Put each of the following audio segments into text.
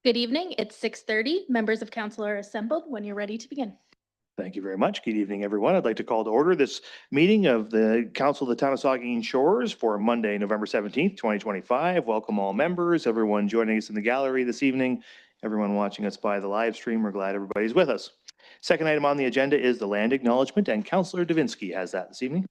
Good evening. It's 6:30. Members of council are assembled when you're ready to begin. Thank you very much. Good evening, everyone. I'd like to call to order this meeting of the Council of the Town of Saugeen Shores for Monday, November 17th, 2025. Welcome all members, everyone joining us in the gallery this evening, everyone watching us by the live stream. We're glad everybody's with us. Second item on the agenda is the land acknowledgement, and Councillor Davinsky has that this evening.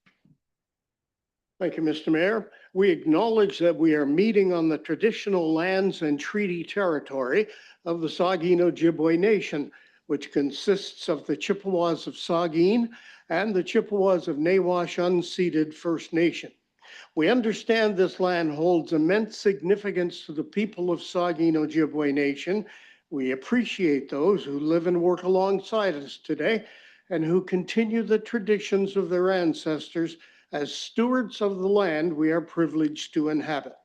Thank you, Mr. Mayor. We acknowledge that we are meeting on the traditional lands and treaty territory of the Saugeen Ojibwe Nation, which consists of the Chippewas of Saugeen and the Chippewas of Nawash Unceded First Nation. We understand this land holds immense significance to the people of Saugeen Ojibwe Nation. We appreciate those who live and work alongside us today and who continue the traditions of their ancestors as stewards of the land we are privileged to inhabit.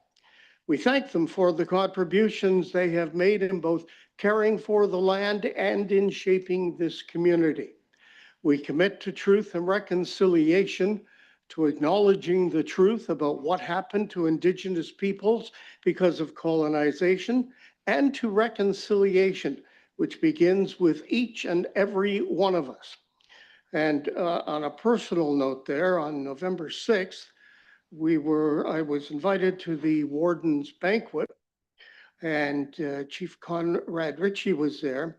We thank them for the contributions they have made in both caring for the land and in shaping this community. We commit to truth and reconciliation, to acknowledging the truth about what happened to Indigenous peoples because of colonization, and to reconciliation, which begins with each and every one of us. And on a personal note there, on November 6th, I was invited to the Warden's banquet, and Chief Conrad Ritchie was there.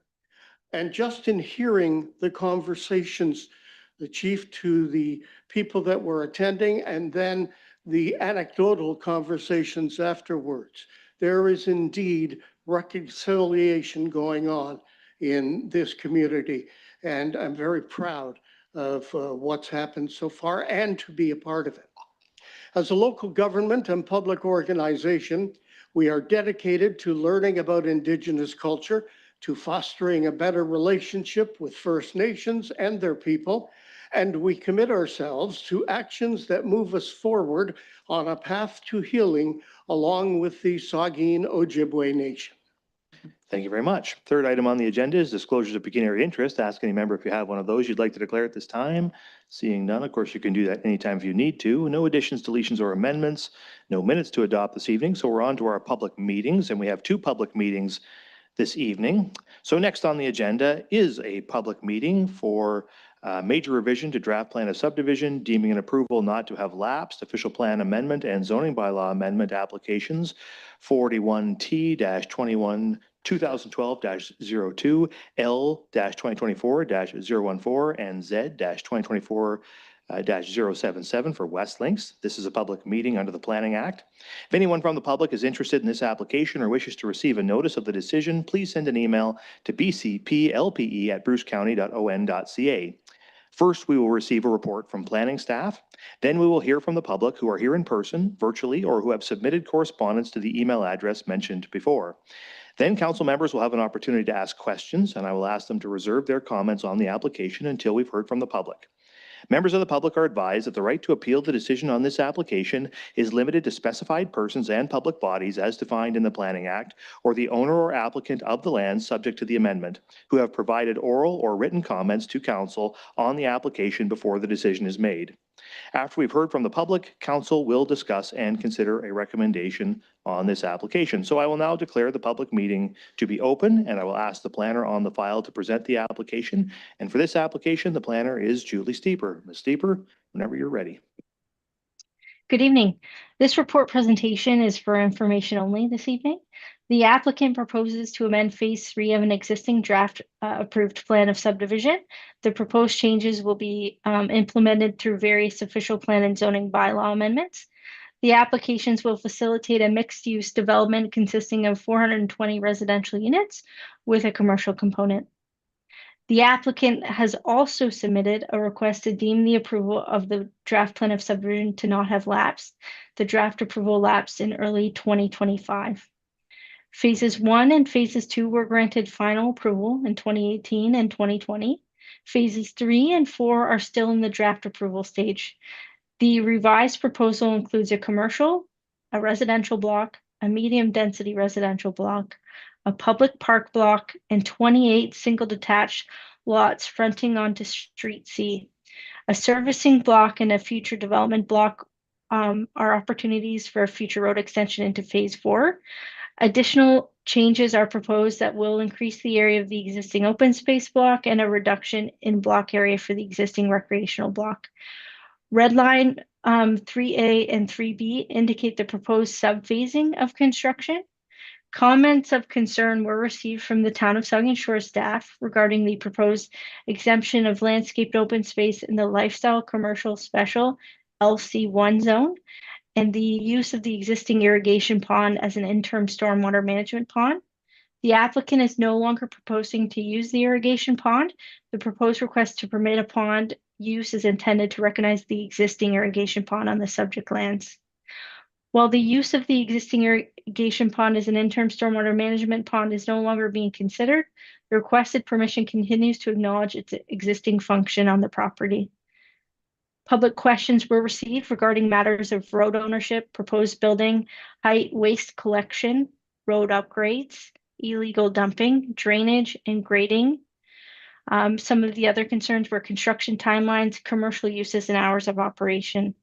And just in hearing the conversations, the chief to the people that were attending, and then the anecdotal conversations afterwards, there is indeed reconciliation going on in this community. And I'm very proud of what's happened so far and to be a part of it. As a local government and public organization, we are dedicated to learning about Indigenous culture, to fostering a better relationship with First Nations and their people, and we commit ourselves to actions that move us forward on a path to healing along with the Saugeen Ojibwe Nation. Thank you very much. Third item on the agenda is disclosures of pecuniary interest. Ask any member if you have one of those you'd like to declare at this time. Seeing none, of course, you can do that anytime if you need to. No additions, deletions, or amendments. No minutes to adopt this evening. So we're on to our public meetings, and we have two public meetings this evening. So next on the agenda is a public meeting for major revision to draft plan of subdivision, deeming an approval not to have lapsed, official plan amendment and zoning bylaw amendment applications 41T-21 2012-02, L-2024-014, and Z-2024-077 for West Links. This is a public meeting under the Planning Act. If anyone from the public is interested in this application or wishes to receive a notice of the decision, please send an email to bcplpe@brucecounty.on.ca. First, we will receive a report from planning staff. Then we will hear from the public who are here in person, virtually, or who have submitted correspondence to the email address mentioned before. Then council members will have an opportunity to ask questions, and I will ask them to reserve their comments on the application until we've heard from the public. Members of the public are advised that the right to appeal the decision on this application is limited to specified persons and public bodies as defined in the Planning Act, or the owner or applicant of the land subject to the amendment, who have provided oral or written comments to council on the application before the decision is made. After we've heard from the public, council will discuss and consider a recommendation on this application. So I will now declare the public meeting to be open, and I will ask the planner on the file to present the application. And for this application, the planner is Julie Steeper. Ms. Steeper, whenever you're ready. Good evening. This report presentation is for information only this evening. The applicant proposes to amend Phase 3 of an existing draft approved plan of subdivision. The proposed changes will be implemented through various official plan and zoning bylaw amendments. The applications will facilitate a mixed-use development consisting of 420 residential units with a commercial component. The applicant has also submitted a request to deem the approval of the draft plan of subdivision to not have lapsed. The draft approval lapsed in early 2025. Phases 1 and Phases 2 were granted final approval in 2018 and 2020. Phases 3 and 4 are still in the draft approval stage. The revised proposal includes a commercial, a residential block, a medium density residential block, a public park block, and 28 single detached lots fronting onto Street C. A servicing block and a future development block are opportunities for a future road extension into Phase 4. Additional Changes are proposed that will increase the area of the existing open space block and a reduction in block area for the existing recreational block. Red line 3A and 3B indicate the proposed subphasing of construction. Comments of concern were received from the town of Saugeen Shore staff regarding the proposed exemption of landscaped open space in the lifestyle commercial special LC1 zone and the use of the existing irrigation pond as an interim stormwater management pond. The applicant is no longer proposing to use the irrigation pond. The proposed request to permit a pond use is intended to recognize the existing irrigation pond on the subject lands. While the use of the existing irrigation pond as an interim stormwater management pond is no longer being considered, the requested permission continues to acknowledge its existing function on the property. Public questions were received regarding matters of road ownership, proposed building, height, waste collection, road upgrades, illegal dumping, drainage, and grading. Some of the other concerns were construction timelines, commercial uses, and hours of operation.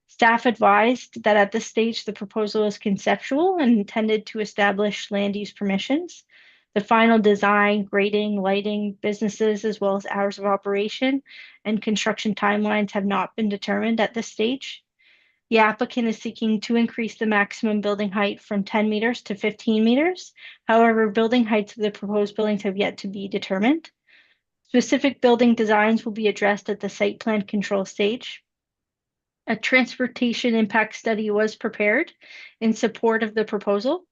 Staff advised that at this stage, the proposal is conceptual and intended to establish land use permissions. The final design, grading, lighting, businesses, as well as hours of operation and construction timelines have not been determined at this stage. The applicant is seeking to increase the maximum building height from 10 meters to 15 meters. However, building heights of the proposed buildings have yet to be determined. Specific building designs will be addressed at the site plan control stage. A transportation impact study was prepared in support of the proposal.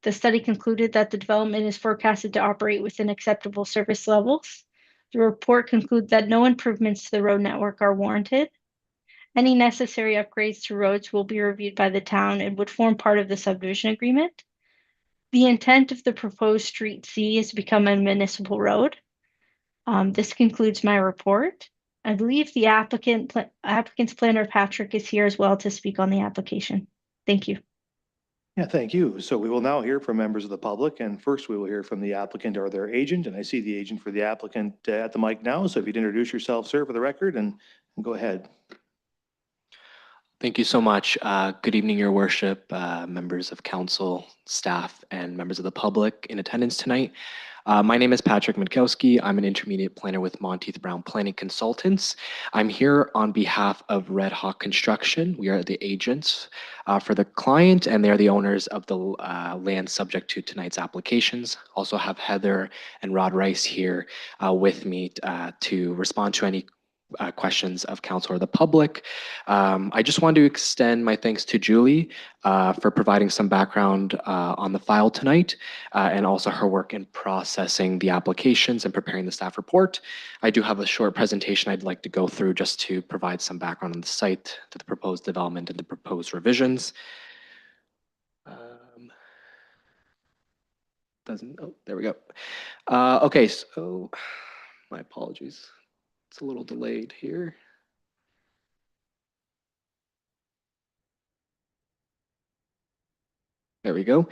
The study concluded that the development is forecasted to operate within acceptable service levels. The report concludes that no improvements to the road network are warranted. Any necessary upgrades to roads will be reviewed by the town and would form part of the subdivision agreement. The intent of the proposed Street C is to become a municipal road. This concludes my report. I believe the applicant's planner, Patrick, is here as well to speak on the application. Thank you. Yeah, thank you. So we will now hear from members of the public, and first we will hear from the applicant or their agent, and I see the agent for the applicant at the mic now. So if you'd introduce yourself, sir, for the record, and go ahead. Thank you so much. Good evening, Your Worship, members of council, staff, and members of the public in attendance tonight. My name is Patrick Mitkowski. I'm an intermediate planner with Monteith Brown Planning Consultants. I'm here on behalf of Red Hawk Construction. We are the agents for the client, and they're the owners of the land subject to tonight's applications. Also have Heather and Rod Rice here with me to respond to any questions of council or the public. I just wanted to extend my thanks to Julie for providing some background on the file tonight and also her work in processing the applications and preparing the staff report. I do have a short presentation I'd like to go through just to provide some background on the site, to the proposed development and the proposed revisions. Oh, there we go. Okay, so my apologies. It's a little delayed here. There we go.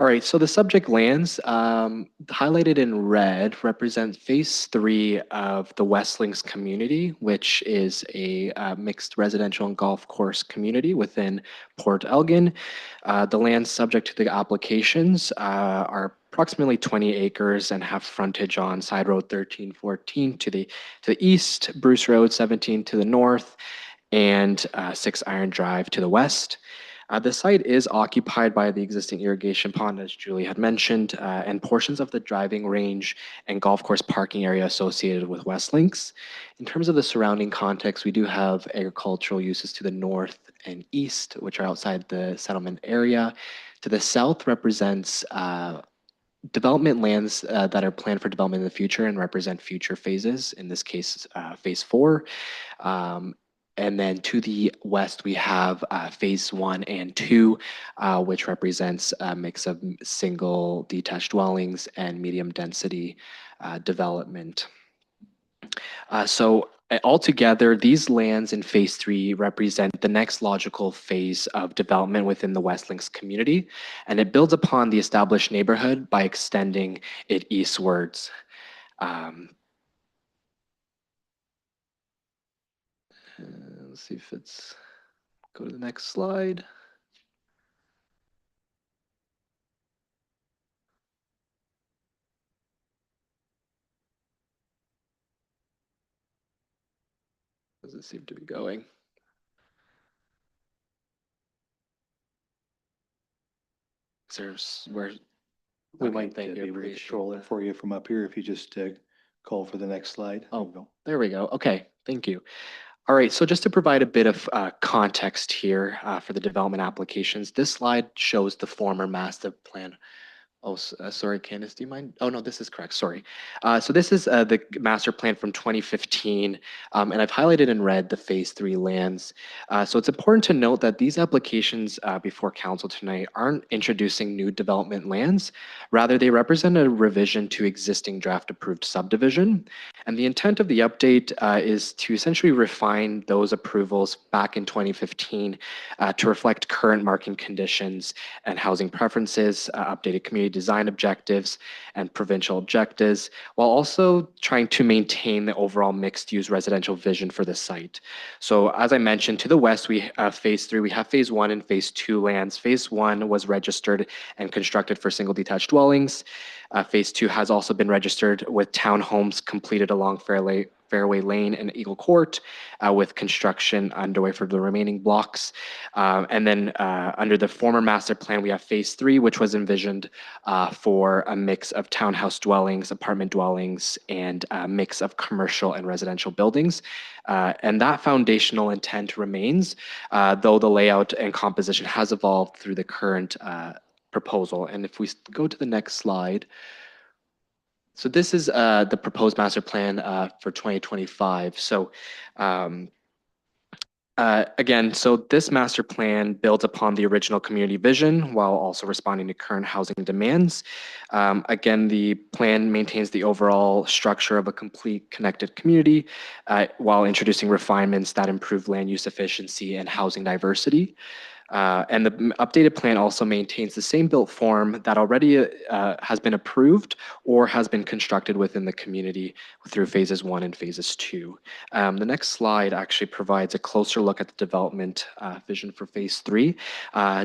All right, so the subject lands highlighted in red represent phase 3 of the West Links community, which is a mixed residential and golf course community within Port Elgin. The lands subject to the applications are approximately 20 acres and have frontage on Side Road 1314 to the east, Bruce Road 17 to the north, and 6 Iron Drive to the west. The site is occupied by the existing irrigation pond, as Julie had mentioned, and portions of the driving range and golf course parking area associated with West Links. In terms of the surrounding context, we do have agricultural uses to the north and east, which are outside the settlement area. To the south represents development lands that are planned for development in the future and represent future phases, in this case, phase 4. And then to the west, we have phase 1 and 2, which represents a mix of single detached dwellings and medium density development. So altogether, these lands in phase 3 represent the next logical phase of development within the West Links community, and it builds upon the established neighborhood by extending it eastwards. Let's see if it's, go to the next slide. doesn't seem to be going. There's where We Okay, might thank you, be able to appreciate control it that. for you from up here if you just call for the next slide. There you Oh, go. there we go. Okay, thank you. All right, so just to provide a bit of context here for the development applications, this slide shows the former master plan. Oh, sorry, Candace, do you mind? Oh, no, this is correct. Sorry. So this is the master plan from 2015, and I've highlighted in red the phase 3 lands. So it's important to note that these applications before council tonight aren't introducing new development lands. Rather, they represent a revision to existing draft approved subdivision. And the intent of the update is to essentially refine those approvals back in 2015 to reflect current market conditions and housing preferences, updated community design objectives, and provincial objectives, while also trying to maintain the overall mixed-use residential vision for the site. So as I mentioned, to the west, we have phase 3, we have phase 1 and phase 2 lands. Phase 1 was registered and constructed for single detached dwellings. Phase 2 has also been registered with townhomes completed along Fairway Lane and Eagle Court, with construction underway for the remaining blocks. And then under the former master plan, we have phase 3, which was envisioned for a mix of townhouse dwellings, apartment dwellings, and a mix of commercial and residential buildings. And that foundational intent remains, though the layout and composition has evolved through the current proposal. And if we go to the next slide. So this is the proposed master plan for 2025. So again, so this master plan builds upon the original community vision while also responding to current housing demands. Again, the plan maintains the overall structure of a complete connected community while introducing refinements that improve land use efficiency and housing diversity. And the updated plan also maintains the same built form that already has been approved or has been constructed within the community through phases 1 and phases 2. The next slide actually provides a closer look at the development vision for phase 3.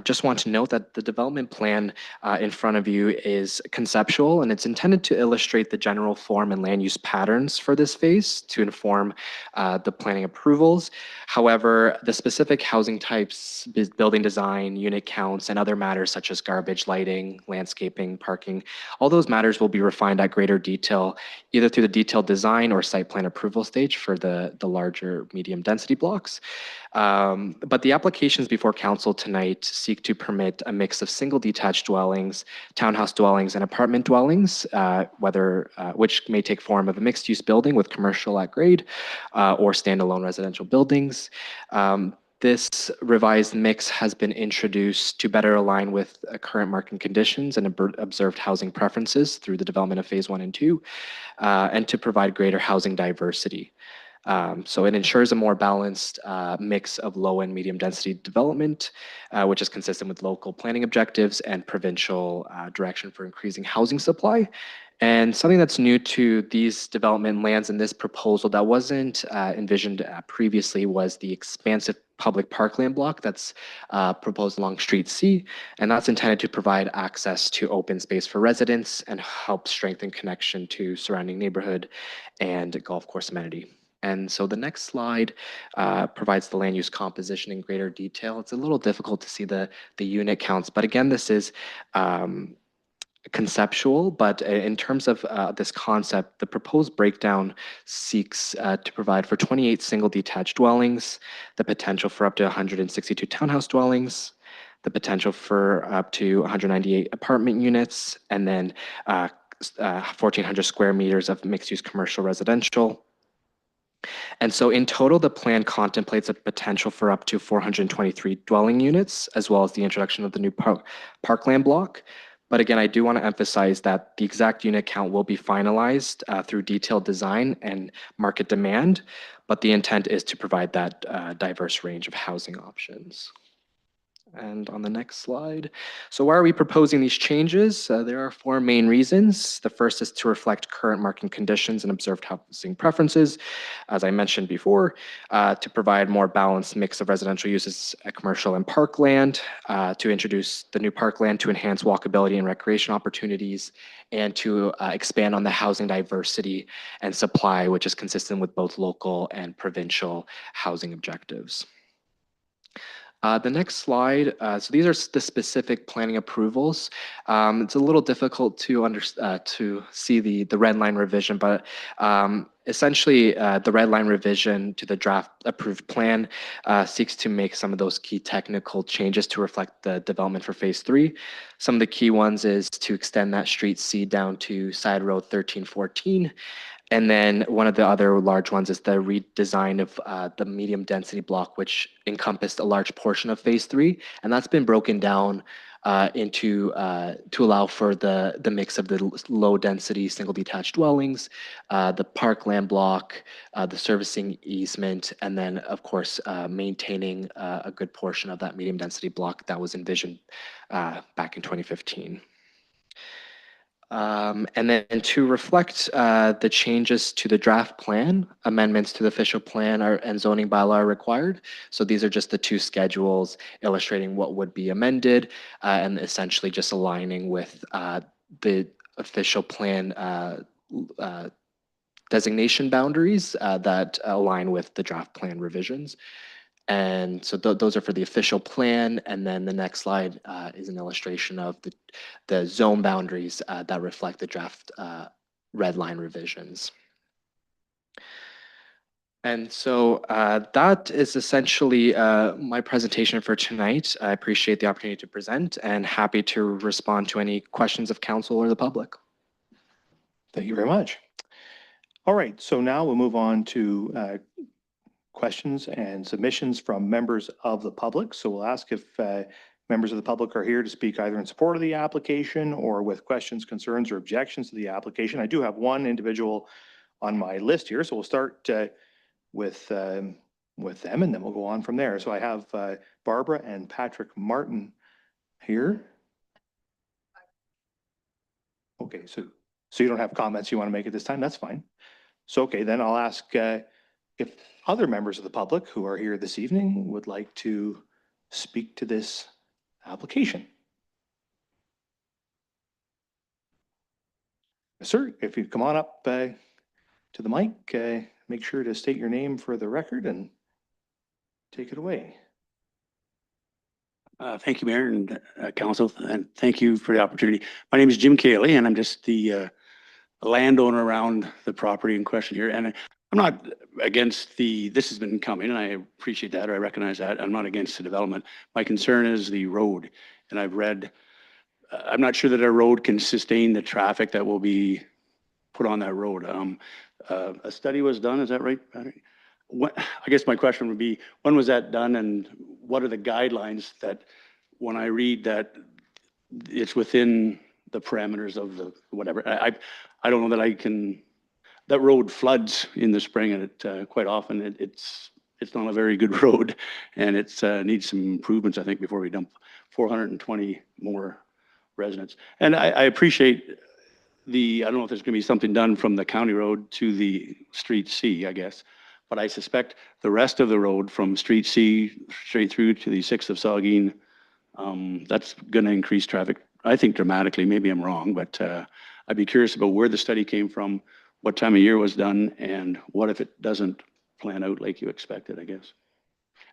Just want to note that the development plan in front of you is conceptual, and it's intended to illustrate the general form and land use patterns for this phase to inform the planning approvals. However, the specific housing types, building design, unit counts, and other matters such as garbage, lighting, landscaping, parking, all those matters will be refined at greater detail, either through the detailed design or site plan approval stage for the larger medium density blocks. But the applications before council tonight seek to permit a mix of single detached dwellings, townhouse dwellings, and apartment dwellings, which may take form of a mixed-use building with commercial at grade or standalone residential buildings. This revised mix has been introduced to better align with current market conditions and observed housing preferences through the development of phase 1 and 2, and to provide greater housing diversity. So it ensures a more balanced mix of low and medium density development, which is consistent with local planning objectives and provincial direction for increasing housing supply. And something that's new to these development lands in this proposal that wasn't envisioned previously was the expansive public parkland block that's proposed along Street C. And that's intended to provide access to open space for residents and help strengthen connection to surrounding neighborhood and golf course amenity. And so the next slide provides the land use composition in greater detail. It's a little difficult to see the unit counts, but again, this is conceptual, but in terms of this concept, the proposed breakdown seeks to provide for 28 single detached dwellings, the potential for up to 162 townhouse dwellings, the potential for up to 198 apartment units, and then 1,400 square meters of mixed-use commercial residential. And so in total, the plan contemplates a potential for up to 423 dwelling units, as well as the introduction of the new parkland block. But again, I do want to emphasize that the exact unit count will be finalized through detailed design and market demand, but the intent is to provide that diverse range of housing options. And on the next slide. So why are we proposing these changes? There are four main reasons. The first is to reflect current market conditions and observed housing preferences, as I mentioned before, to provide more balanced mix of residential uses at commercial and parkland, to introduce the new parkland to enhance walkability and recreation opportunities, and to expand on the housing diversity and supply, which is consistent with both local and provincial housing objectives. The next slide, so these are the specific planning approvals. It's a little difficult to see the red line revision, but essentially the red line revision to the draft approved plan seeks to make some of those key technical changes to reflect the development for phase 3. Some of the key ones is to extend that street C down to side road 1314. And then one of the other large ones is the redesign of the medium density block, which encompassed a large portion of phase 3. And that's been broken down into to allow for the mix of the low density single detached dwellings, the parkland block, the servicing easement, and then of course maintaining a good portion of that medium density block that was envisioned back in 2015. And then to reflect the changes to the draft plan, amendments to the official plan and zoning bylaw are required. So these are just the two schedules illustrating what would be amended and essentially just aligning with the official plan designation boundaries that align with the draft plan revisions. And so those are for the official plan. And then the next slide is an illustration of the zone boundaries that reflect the draft red line revisions. And so that is essentially my presentation for tonight. I appreciate the opportunity to present and happy to respond to any questions of council or the public. Thank you very much. All right, so now we'll move on to questions and submissions from members of the public. So we'll ask if members of the public are here to speak either in support of the application or with questions, concerns, or objections to the application. I do have one individual on my list here, so we'll start with them, and then we'll go on from there. So I have Barbara and Patrick Martin here. Okay, so you don't have comments you want to make at this time? That's fine. So, okay, then I'll ask if other members of the public who are here this evening would like to speak to this application. Sir, if you come on up to the mic, make sure to state your name for the record and take it away. Thank you, Mayor and Council, and thank you for the opportunity. My name is Jim Cayley, and I'm just the landowner around the property in question here. And I'm not against this has been coming, and I appreciate that, or I recognize that. I'm not against the development. My concern is the road. And I've read, I'm not sure that our road can sustain the traffic that will be put on that road. A study was done, is that right, Patrick? I guess my question would be, when was that done, and what are the guidelines that when I read that it's within the parameters of the whatever, I don't know that I can, that road floods in the spring, and it quite often it's not a very good road, and it needs some improvements, I think, before we dump 420 more residents. And I appreciate I don't know if there's going to be something done from the county road to the street C, I guess. But I suspect the rest of the road from Street C straight through to the 6th of Saugeen, that's going to increase traffic, I think, dramatically. Maybe I'm wrong, but I'd be curious about where the study came from, what time of year was done, and what if it doesn't plan out like you expected, I guess.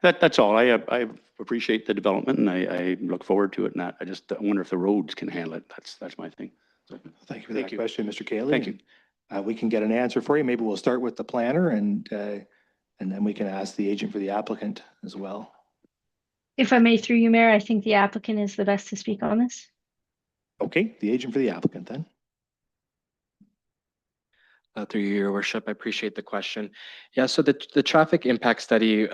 That's all. I appreciate the development, and I look forward to it. And I just wonder if the roads can handle it. That's my thing. So, thank you for that question, Mr. Cayley. Thank you. We can get an answer for you. Maybe we'll start with the planner, and then we can ask the agent for the applicant as well. If I may, through you, Mayor, I think the applicant is the best to speak on this. Okay, the agent for the applicant then. Through you, Your Worship, I appreciate the question. Yeah, so the traffic impact study,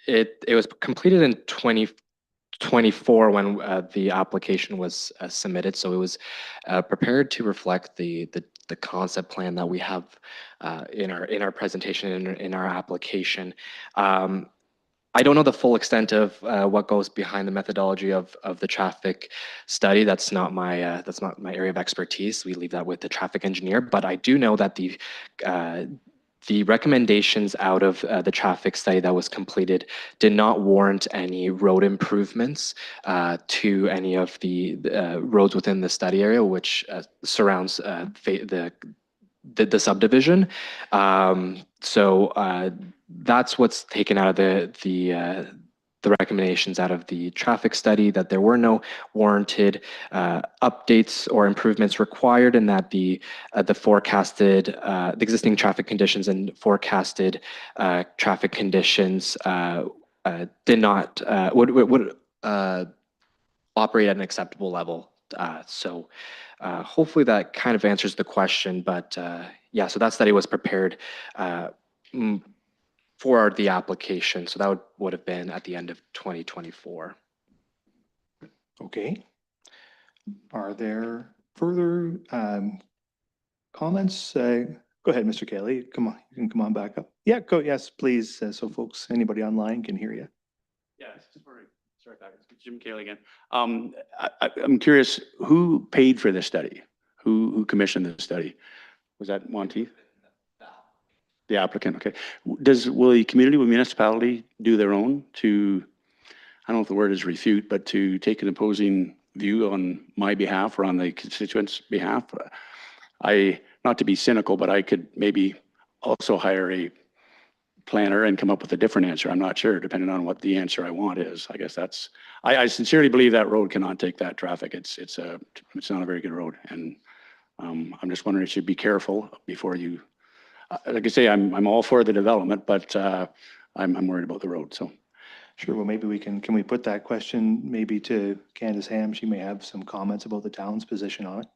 it was completed in 2024 when the application was submitted. So it was prepared to reflect the concept plan that we have in our presentation in our application. I don't know the full extent of what goes behind the methodology of the traffic study. That's not my area of expertise. We leave that with the traffic engineer. But I do know that the recommendations out of the traffic study that was completed did not warrant any road improvements to any of the roads within the study area, which surrounds the subdivision. So that's what's taken out of the recommendations out of the traffic study, that there were no warranted updates or improvements required, and that the forecasted, the existing traffic conditions and forecasted traffic conditions did not would operate at an acceptable level. So hopefully that kind of answers the question. But yeah, so that study was prepared for the application. So that would have been at the end of 2024. Okay. Are there further comments? Go ahead, Mr. Kelly. Come on, you can come on back up. Yeah, go. Yes, please. So folks, anybody online can hear you. Yeah, sorry, it's Jim Cayley again. I'm curious, who paid for this study? Who commissioned this study? Was that Monteith? The applicant, okay. Will the community, will municipality do their own to, I don't know if the word is refute, but to take an opposing view on my behalf or on the constituents' behalf? Not to be cynical, but I could maybe also hire a planner and come up with a different answer. I'm not sure, depending on what the answer I want is. I guess that's, I sincerely believe that road cannot take that traffic. It's not a very good road. And I'm just wondering if you should be careful before you, like I say, I'm all for the development, but I'm worried about the road, so. Sure. Well, maybe can we put that question maybe to Candace Ham? She may have some comments about the town's position on it.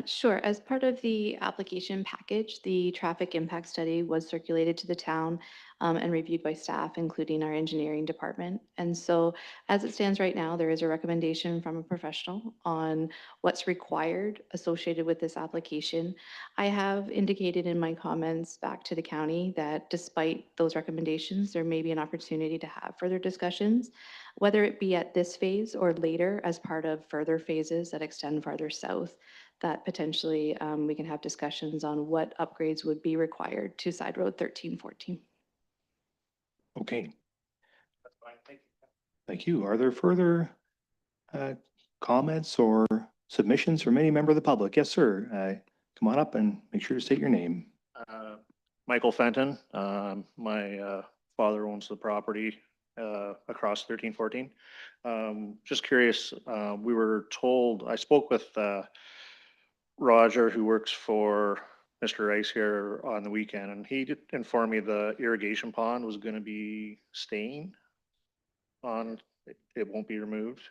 Sure. As part of the application package, the traffic impact study was circulated to the town and reviewed by staff, including our engineering department. And so as it stands right now, there is a recommendation from a professional on what's required associated with this application. I have indicated in my comments back to the county that despite those recommendations, there may be an opportunity to have further discussions, whether it be at this phase or later as part of further phases that extend farther south, that potentially we can have discussions on what upgrades would be required to Side Road 1314. Okay. That's fine. Thank you. Thank you. Are there further comments or submissions from any member of the public? Yes, sir. Come on up and make sure to state your name. Michael Fenton. My father owns the property across 1314. Just curious, we were told, I spoke with Roger, who works for Mr. Rice here on the weekend, and he did inform me the irrigation pond was going to be staying on, it won't be removed.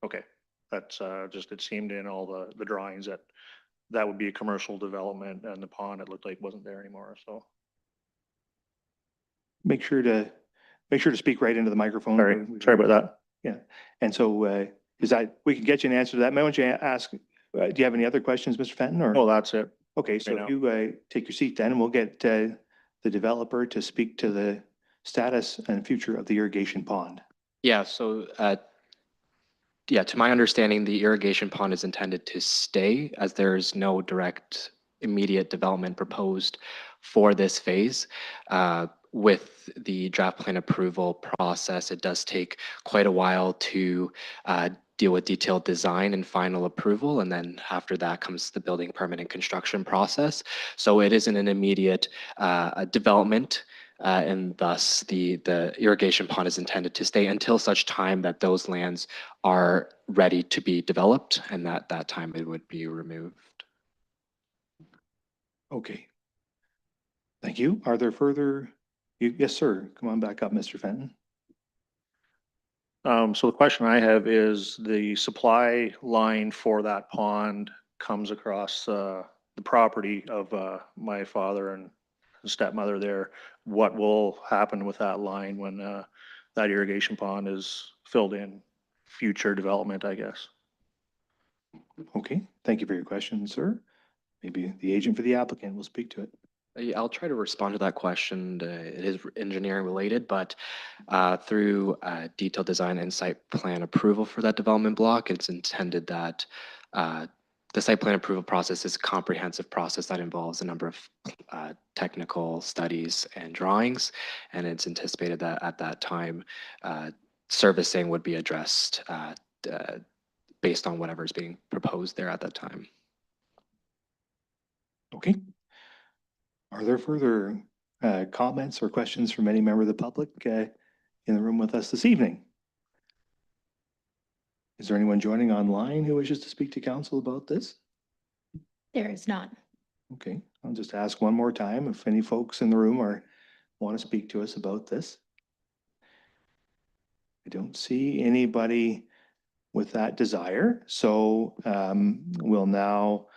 Okay, that's just, it seemed in all the drawings that would be a commercial development, and the pond, it looked like wasn't there anymore, so. Make sure to speak right into the microphone. Sorry about that. Yeah, and so is that, we can get you an answer to that. May I want you to ask, do you have any other questions, Mr. Fenton? Or Oh, that's it. okay, so right if you take your seat then, and we'll get the developer to speak to the status and future of the irrigation pond. Yeah, so yeah, to my understanding, the irrigation pond is intended to stay, as there is no direct immediate development proposed for this phase. With the draft plan approval process, it does take quite a while to deal with detailed design and final approval, and then after that comes the building permit and construction process. So it isn't an immediate development. And thus the irrigation pond is intended to stay until such time that those lands are ready to be developed, and that time it would be removed. Okay. Thank you. Are there further? Yes, sir. Come on back up, Mr. Fenton. So the question I have is, the supply line for that pond comes across the property of my father and stepmother there. What will happen with that line when that irrigation pond is filled in? Future development, I guess. Okay, thank you for your question, sir. Maybe the agent for the applicant will speak to it. I'll try to respond to that question. It is engineering related, but through detailed design and site plan approval for that development block, it's intended that the site plan approval process is a comprehensive process that involves a number of technical studies and drawings, and it's anticipated that at that time, servicing would be addressed based on whatever is being proposed there at that time. Okay. Are there further comments or questions from any member of the public in the room with us this evening? Is there anyone joining online who wishes to speak to council about this? There is not. Okay, I'll just ask one more time if any folks in the room want to speak to us about this. I don't see anybody with that desire, so we'll now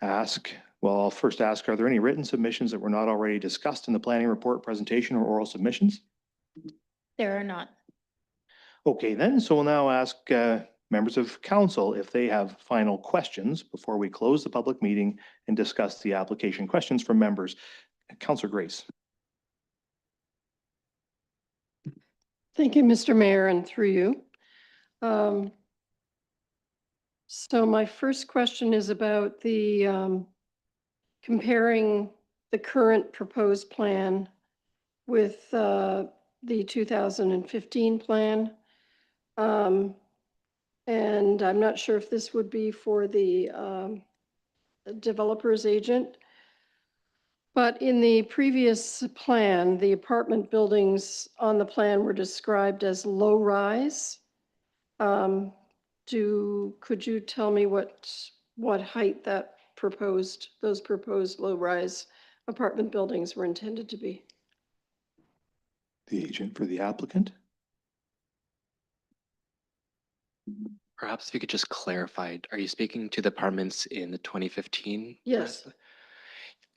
ask, well, I'll first ask, are there any written submissions that were not already discussed in the planning report presentation or oral submissions? There are not. Okay, then, so we'll now ask members of council if they have final questions before we close the public meeting and discuss the application. Questions from members. Councillor Grace. Thank you, Mr. Mayor, and through you. So my first question is about the comparing the current proposed plan with the 2015 plan. And I'm not sure if this would be for the developer's agent. But in the previous plan, the apartment buildings on the plan were described as low-rise. Could you tell me what height that those proposed low-rise apartment buildings were intended to be? The agent for the applicant. Perhaps if you could just clarify, are you speaking to the apartments in the 2015? Yes.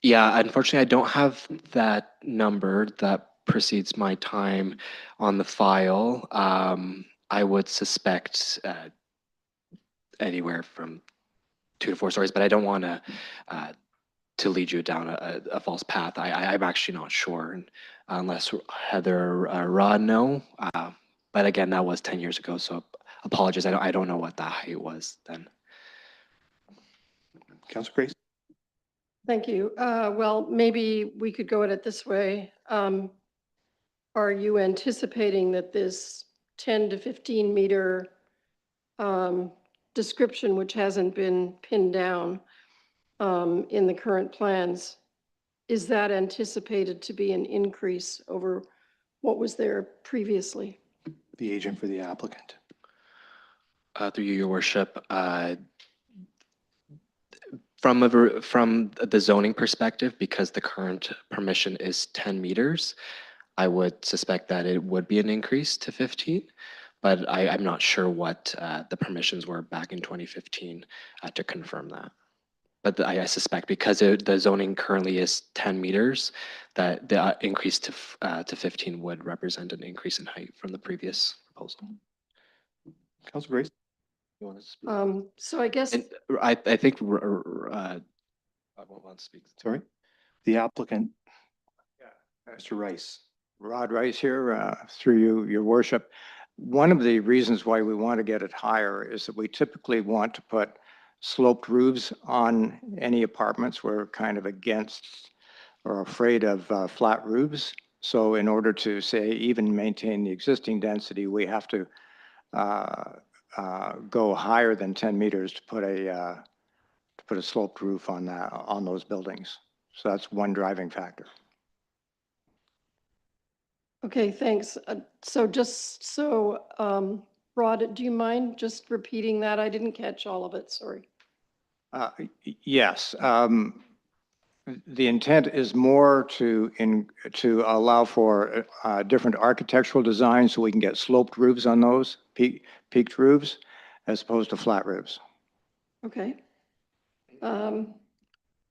Yeah, unfortunately, I don't have that number that precedes my time on the file. I would suspect anywhere from 2 to 4 stories, but I don't want to lead you down a false path. I'm actually not sure, unless Heather or Rod know. But again, that was 10 years ago, so apologies. I don't know what that height was then. Councillor Grace. Thank you. Well, maybe we could go at it this way. Are you anticipating that this 10 to 15 meter description, which hasn't been pinned down in the current plans, is that anticipated to be an increase over what was there previously? The agent for the applicant. Through you, Your Worship, from the zoning perspective, because the current permission is 10 meters, I would suspect that it would be an increase to 15, but I'm not sure what the permissions were back in 2015 to confirm that. But I suspect because the zoning currently is 10 meters, that the increase to 15 would represent an increase in height from the previous proposal. Councillor Grace. You want to speak? So I guess And I think I won't want to speak. Sorry. The applicant. Yeah. Mr. Rice. Rod Rice here, through you, Your Worship. One of the reasons why we want to get it higher is that we typically want to put sloped roofs on any apartments. We're kind of against or afraid of flat roofs. So in order to say even maintain the existing density, we have to go higher than 10 meters to put a sloped roof on those buildings. So that's one driving factor. okay, thanks. Rod, do you mind just repeating that? I didn't catch all of it, sorry. Yes. The intent is more to allow for different architectural designs so we can get sloped roofs on those, peaked roofs, as opposed to flat roofs. Okay.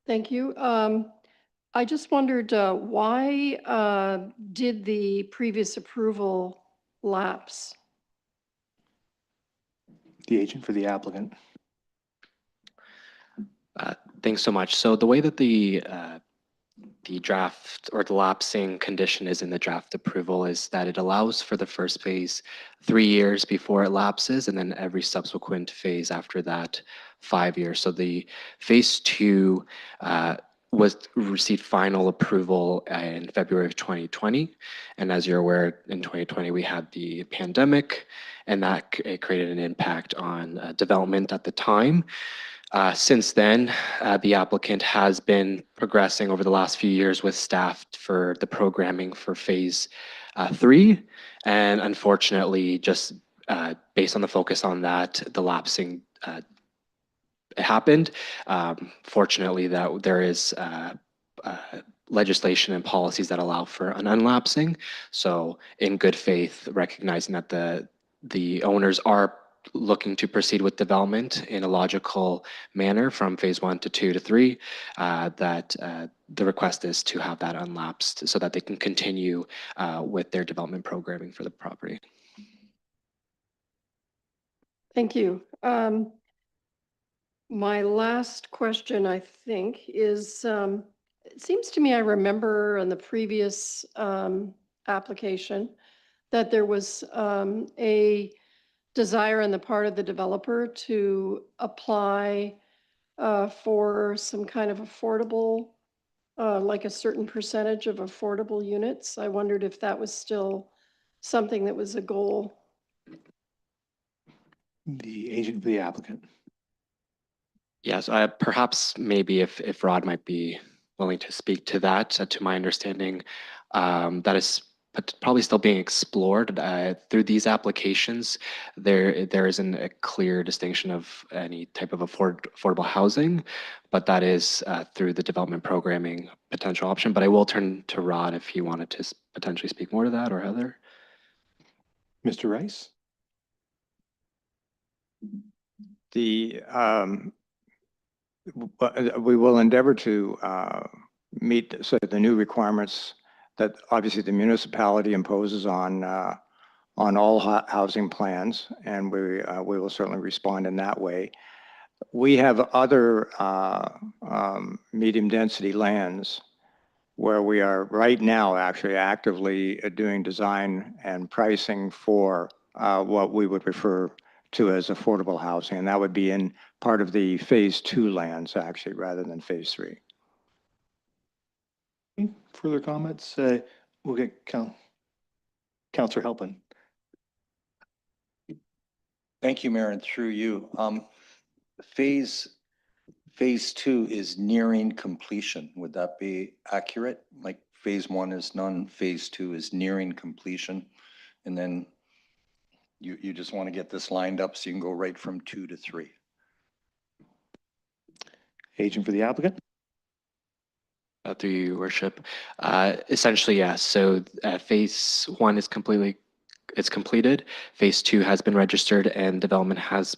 Thank you. I just wondered why did the previous approval lapse? The agent for the applicant. Thanks so much. So the way that the the draft or the lapsing condition is in the draft approval is that it allows for the first phase 3 years before it lapses, and then every subsequent phase after that 5 years. So the phase 2 received final approval in February of 2020. And as you're aware, in 2020, we had the pandemic, and that it created an impact on development at the time. Since then, the applicant has been progressing over the last few years with staff for the programming for phase 3. And unfortunately, just based on the focus on that, the lapsing happened. Fortunately, that there is legislation and policies that allow for an unlapsing. So in good faith, recognizing that the owners are looking to proceed with development in a logical manner from phase 1 to 2 to 3, that the request is to have that unlapsed so that they can continue with their development programming for the property. Thank you. My last question, I think, is, it seems to me I remember in the previous application that there was a desire on the part of the developer to apply for some kind of affordable, like a certain percentage of affordable units. I wondered if that was still something that was a goal. The agent for the applicant. Yes, perhaps maybe if Rod might be willing to speak to that. To my understanding, that is probably still being explored through these applications. There isn't a clear distinction of any type of affordable housing, but that is through the development programming potential option. But I will turn to Rod if he wanted to potentially speak more to that, or Heather. Mr. Rice? The, we will endeavor to meet the new requirements that obviously the municipality imposes on all housing plans, and we will certainly respond in that way. We have other medium density lands where we are right now actually actively doing design and pricing for what we would refer to as affordable housing, and that would be in part of the phase 2 lands actually rather than phase 3. Further comments? We'll get Councillor Halpin. Thank you, Mayor, and through you. Phase 2 is nearing completion. Would that be accurate? Like phase 1 is done, phase 2 is nearing completion, and then you just want to get this lined up so you can go right from 2 to 3. Agent for the applicant. Through you, Your Worship. Essentially, yes. So phase 1 is completed. Phase 2 has been registered and development has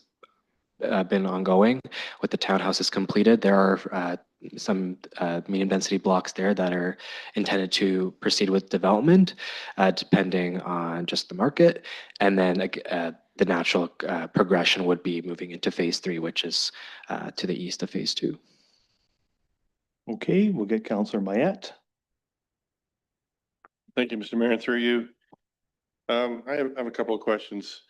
been ongoing. With the townhouses completed, there are some medium density blocks there that are intended to proceed with development, depending on just the market. And then the natural progression would be moving into phase 3, which is to the east of phase 2. Okay, we'll get Councillor Mayette. Thank you, Mr. Mayor, and through you. I have a couple of questions.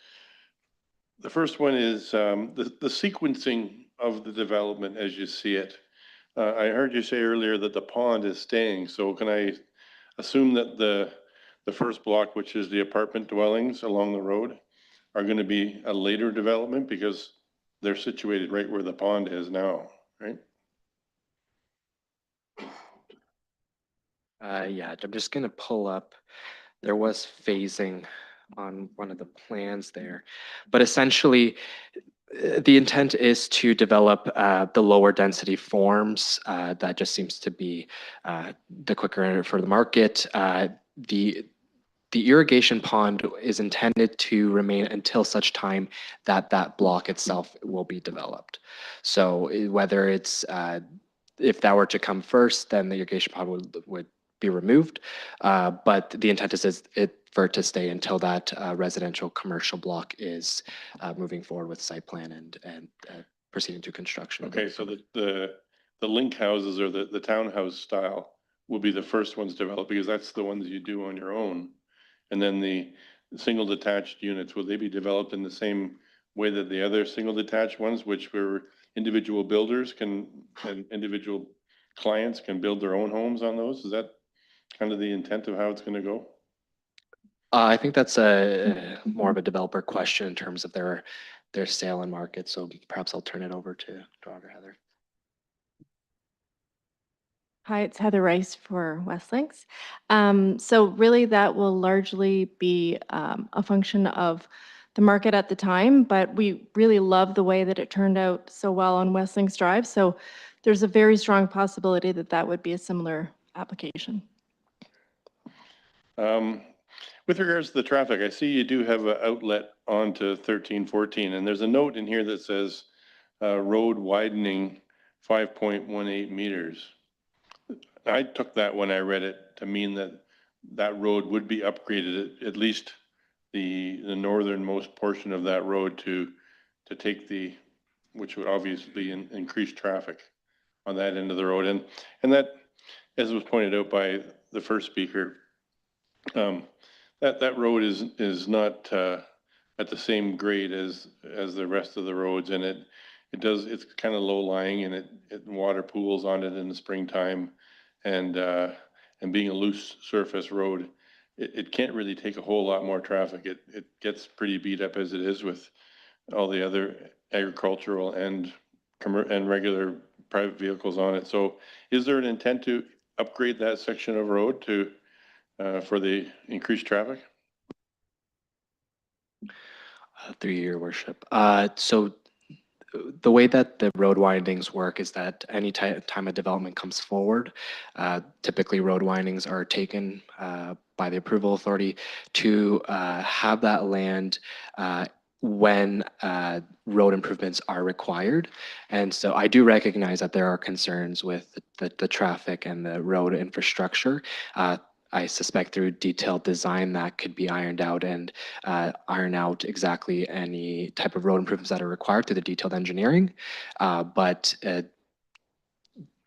The first one is the sequencing of the development as you see it. I heard you say earlier that the pond is staying, so can I assume that the first block, which is the apartment dwellings along the road, are going to be a later development because they're situated right where the pond is now, right? Yeah, I'm just going to pull up. There was phasing on one of the plans there, but essentially the intent is to develop the lower density forms. That just seems to be the quicker for the market. The irrigation pond is intended to remain until such time that that block itself will be developed. So whether it's if that were to come first, then the irrigation pond would be removed. But the intent is for it to stay until that residential commercial block is moving forward with site plan and proceeding to construction. Okay, so the link houses or the townhouse style will be the first ones developed because that's the ones you do on your own. And then the single detached units, will they be developed in the same way that the other single detached ones, which were individual builders and individual clients can build their own homes on those? Is that kind of the intent of how it's going to go? I think that's a more of a developer question in terms of their sale and market. So perhaps I'll turn it over to Dr. Heather. Hi, it's Heather Rice for Westlinks. So really that will largely be a function of the market at the time, but we really love the way that it turned out so well on Westlinks Drive. So there's a very strong possibility that that would be a similar application. With regards to the traffic, I see you do have an outlet onto 1314, and there's a note in here that says road widening 5.18 meters. I took that when I read it to mean that that road would be upgraded, at least the northernmost portion of that road to take which would obviously increase traffic on that end of the road. And that, as was pointed out by the first speaker, that road is not at the same grade as the rest of the roads, and it's kind of low lying, and it water pools on it in the springtime, and being a loose surface road, it can't really take a whole lot more traffic. It gets pretty beat up as it is with all the other agricultural and regular private vehicles on it. So is there an intent to upgrade that section of road for the increased traffic? Through your worship. So the way that the road windings work is that any time a development comes forward, typically road windings are taken by the approval authority to have that land when road improvements are required. And so I do recognize that there are concerns with the traffic and the road infrastructure. I suspect through detailed design that could be ironed out and iron out exactly any type of road improvements that are required through the detailed engineering. But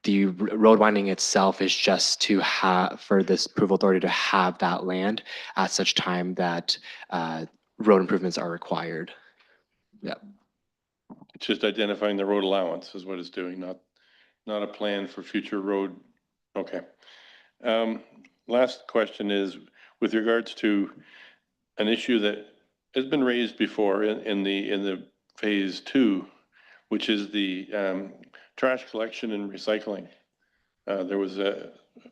the road winding itself is just to have, for this approval authority to have that land at such time that road improvements are required. Yeah. It's just identifying the road allowance is what it's doing, not a plan for future road. Okay. Last question is with regards to an issue that has been raised before in the phase 2, which is the trash collection and recycling. There was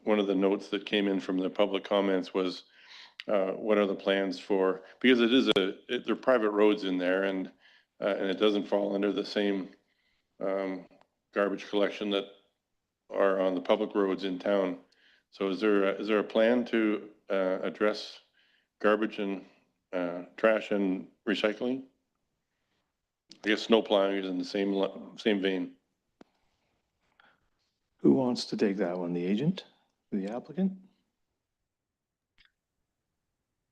one of the notes that came in from the public comments was what are the plans for, because they're private roads in there, and it doesn't fall under the same garbage collection that are on the public roads in town. So is there a plan to address garbage and trash and recycling? I guess snow plowing is in the same vein. Who wants to take that one? The agent? The applicant?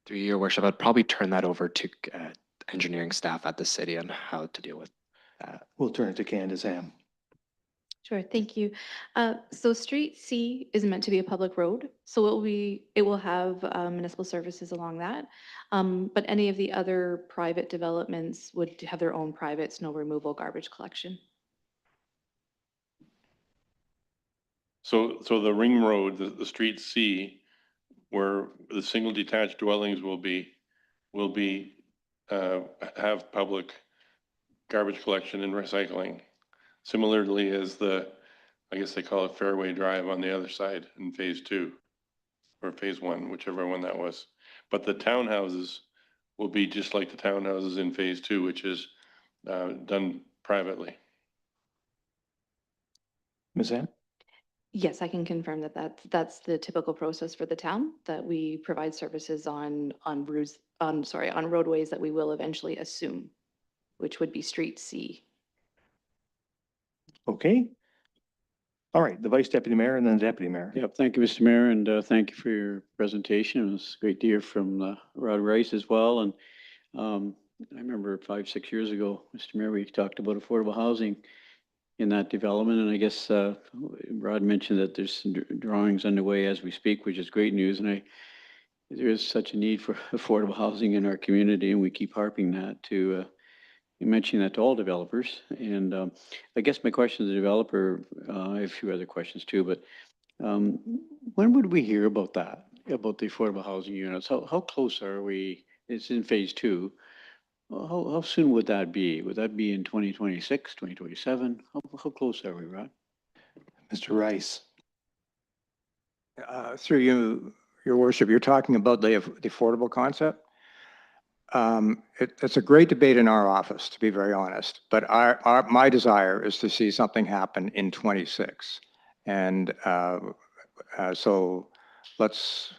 Through your worship, I'd probably turn that over to engineering staff at the city on how to deal with that. We'll turn it to Candace Ham. Sure, thank you. So Street C is meant to be a public road, so it will have municipal services along that. But any of the other private developments would have their own private snow removal garbage collection. So the ring road, the street C, where the single detached dwellings will have public garbage collection and recycling. Similarly as I guess they call it Fairway Drive on the other side in phase 2 or phase 1, whichever one that was. But the townhouses will be just like the townhouses in phase 2, which is done privately. Ms. Ham? Yes, I can confirm that that's the typical process for the town, that we provide services on roadways that we will eventually assume, which would be Street C. Okay. All right, the Vice Deputy Mayor and then the Deputy Mayor. Yeah, thank you, Mr. Mayor, and thank you for your presentation. It was great to hear from Rod Rice as well. And I remember 5-6 years ago, Mr. Mayor, we talked about affordable housing in that development. And I guess Rod mentioned that there's some drawings underway as we speak, which is great news. And there is such a need for affordable housing in our community, and we keep harping that to mentioning that to all developers. And I guess my question to the developer, I have a few other questions too, but when would we hear about that, about the affordable housing units? How close are we? It's in phase 2. How soon would that be? Would that be in 2026, 2027? How close are we, Rod? Mr. Rice. Through you, your worship, you're talking about the affordable concept. It's a great debate in our office, to be very honest, but my desire is to see something happen in 26. And so let's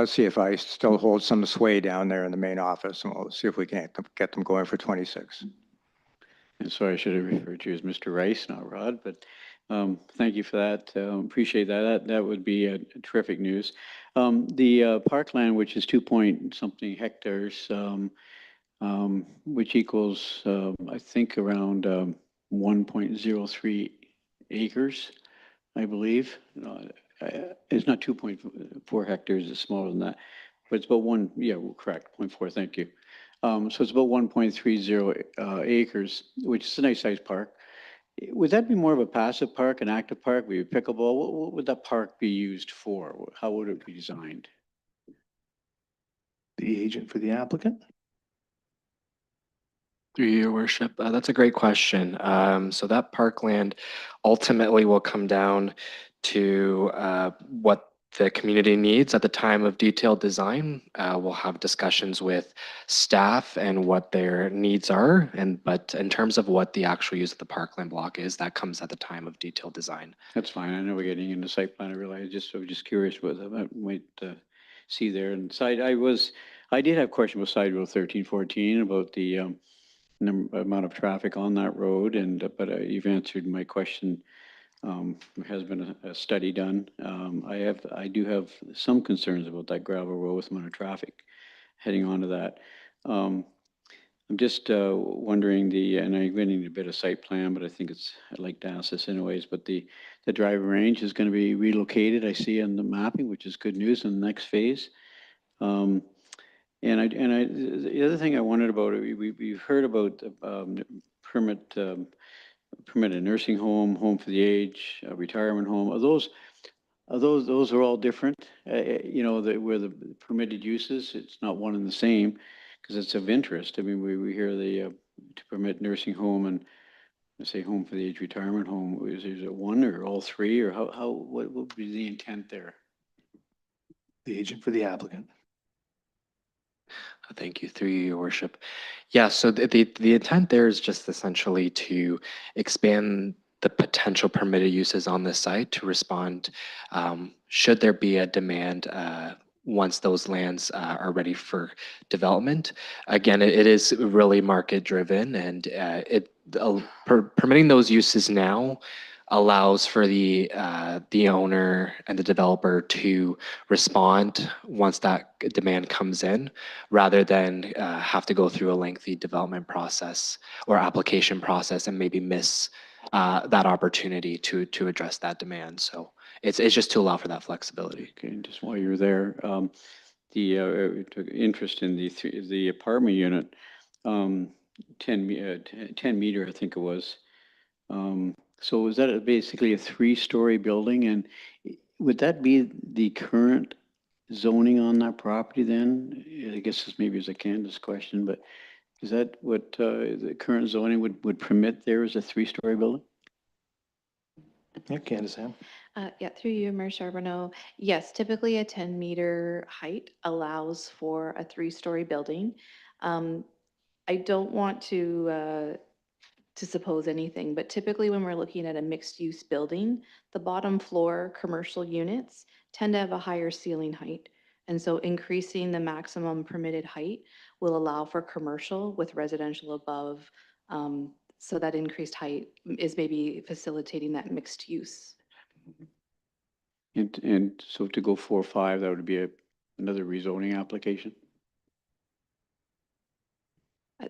see if I still hold some sway down there in the main office, and we'll see if we can't get them going for 26. And sorry, I should have referred to you as Mr. Rice, not Rod, but thank you for that. Appreciate that. That would be terrific news. The parkland, which is 2-point-something hectares, which equals, I think, around 1.03 acres, I believe. It's not 2.4 hectares, it's smaller than that. But it's about correct, 0.4, thank you. So it's about 1.30 acres, which is a nice sized park. Would that be more of a passive park, an active park? Would it be pickleball? What would that park be used for? How would it be designed? The agent for the applicant. Through your worship, that's a great question. So that parkland ultimately will come down to what the community needs at the time of detailed design. We'll have discussions with staff and what their needs are. But in terms of what the actual use of the parkland block is, that comes at the time of detailed design. That's fine. I know we're getting into site plan. I realize. I was just curious what I might see there. And I did have a question with Side Road 1314 about the amount of traffic on that road, but you've answered my question. There has been a study done. I do have some concerns about that gravel road with the amount of traffic heading onto that. I'm just wondering and I went into a bit of site plan, but I'd like to ask this anyways, but the driving range is going to be relocated, I see in the mapping, which is good news in the next phase. The other thing I wondered about, we've heard about permitted nursing home, home for the age, retirement home. Those are all different. Where the permitted uses, it's not one and the same because it's of interest. I mean, we hear to permit nursing home and say home for the age, retirement home. Is it one or all three, or what would be the intent there? The agent for the applicant. Thank you, through you, your worship. Yeah, so the intent there is just essentially to expand the potential permitted uses on this site to respond should there be a demand once those lands are ready for development. Again, it is really market driven, and permitting those uses now allows for the owner and the developer to respond once that demand comes in, rather than have to go through a lengthy development process or application process and maybe miss that opportunity to address that demand. So it's just to allow for that flexibility. Okay, and just while you're there, took interest in the apartment unit, 10 meter, I think it was. So is that basically a 3-story building? And would that be the current zoning on that property then? I guess this maybe is a Candace question, but is that what the current zoning would permit there as a 3-story building? Yeah, Candace. Through you, Mayor Charbonneau. Yes, typically a 10-meter height allows for a 3-story building. I don't want to suppose anything, but typically when we're looking at a mixed-use building, the bottom floor commercial units tend to have a higher ceiling height. And so increasing the maximum permitted height will allow for commercial with residential above. So that increased height is maybe facilitating that mixed use. And so to go 4 or 5, that would be another rezoning application?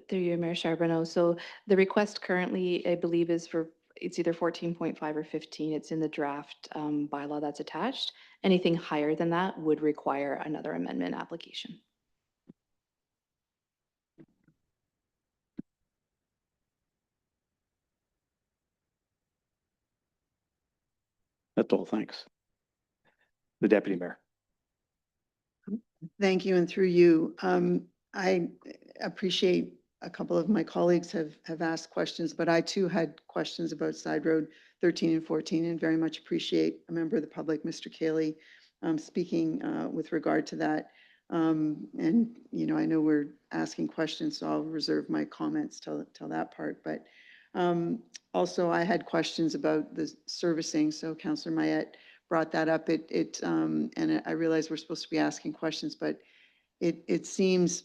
Through you, Mayor Charbonneau. So the request currently, I believe, is for it's either 14.5 or 15. It's in the draft bylaw that's attached. Anything higher than that would require another amendment application. That's all, thanks. The deputy mayor. Thank you, and through you, I appreciate a couple of my colleagues have asked questions, but I too had questions about Side Road 13 and 14 and very much appreciate a member of the public, Mr. Cayley, speaking with regard to that. And, you know, I know we're asking questions, so I'll reserve my comments till that part. But also I had questions about the servicing. So Councillor Mayette brought that up. And I realize we're supposed to be asking questions, but it seems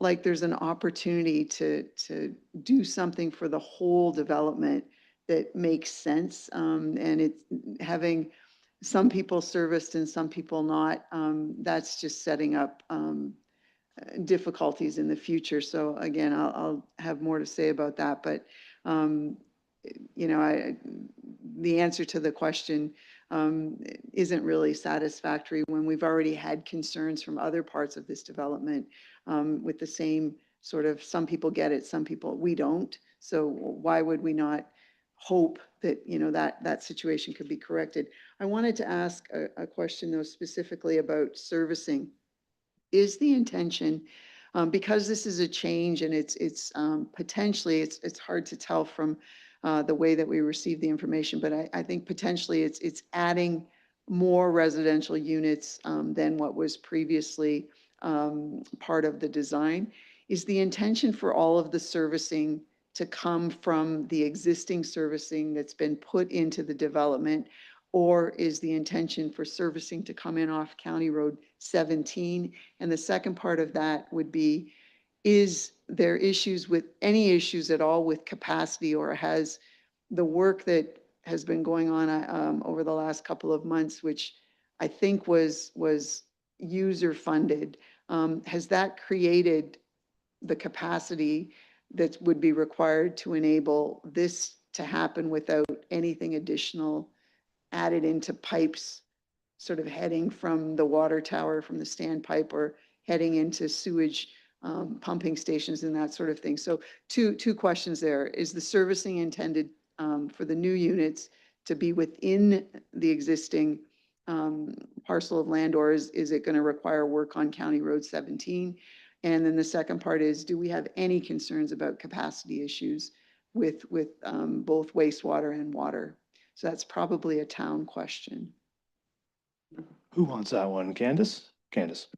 like there's an opportunity to do something for the whole development that makes sense. And it's having some people serviced and some people not, that's just setting up difficulties in the future. So again, I'll have more to say about that, but you know, the answer to the question isn't really satisfactory when we've already had concerns from other parts of this development with the same sort of, some people get it, some people, we don't. So why would we not hope that, you know, that situation could be corrected? I wanted to ask a question though, specifically about servicing. Is the intention, because this is a change and it's potentially, it's hard to tell from the way that we receive the information, but I think potentially it's adding more residential units than what was previously part of the design. Is the intention for all of the servicing to come from the existing servicing that's been put into the development? Or is the intention for servicing to come in off County Road 17? And the second part of that would be, is there any issues at all with capacity, or has the work that has been going on over the last couple of months, which I think was user funded, has that created the capacity that would be required to enable this to happen without anything additional added into pipes sort of heading from the water tower, from the standpipe, or heading into sewage pumping stations and that sort of thing? So two questions there. Is the servicing intended for the new units to be within the existing parcel of land, or is it going to require work on County Road 17? And then the second part is, do we have any concerns about capacity issues with both wastewater and water? So that's probably a town question. Who wants that one? Candace? Candace.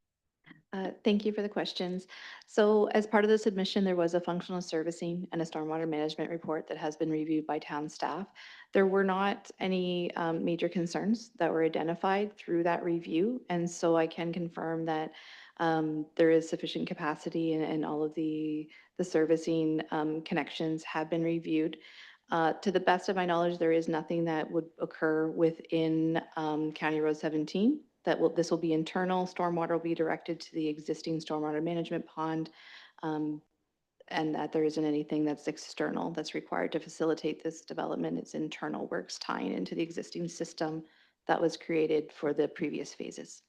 Thank you for the questions. So as part of the submission, there was a functional servicing and a stormwater management report that has been reviewed by town staff. There were not any major concerns that were identified through that review. And so I can confirm that there is sufficient capacity and all of the servicing connections have been reviewed. To the best of my knowledge, there is nothing that would occur within County Road 17. This will be internal. Stormwater will be directed to the existing stormwater management pond, and that there isn't anything that's external that's required to facilitate this development. It's internal works tying into the existing system that was created for the previous phases.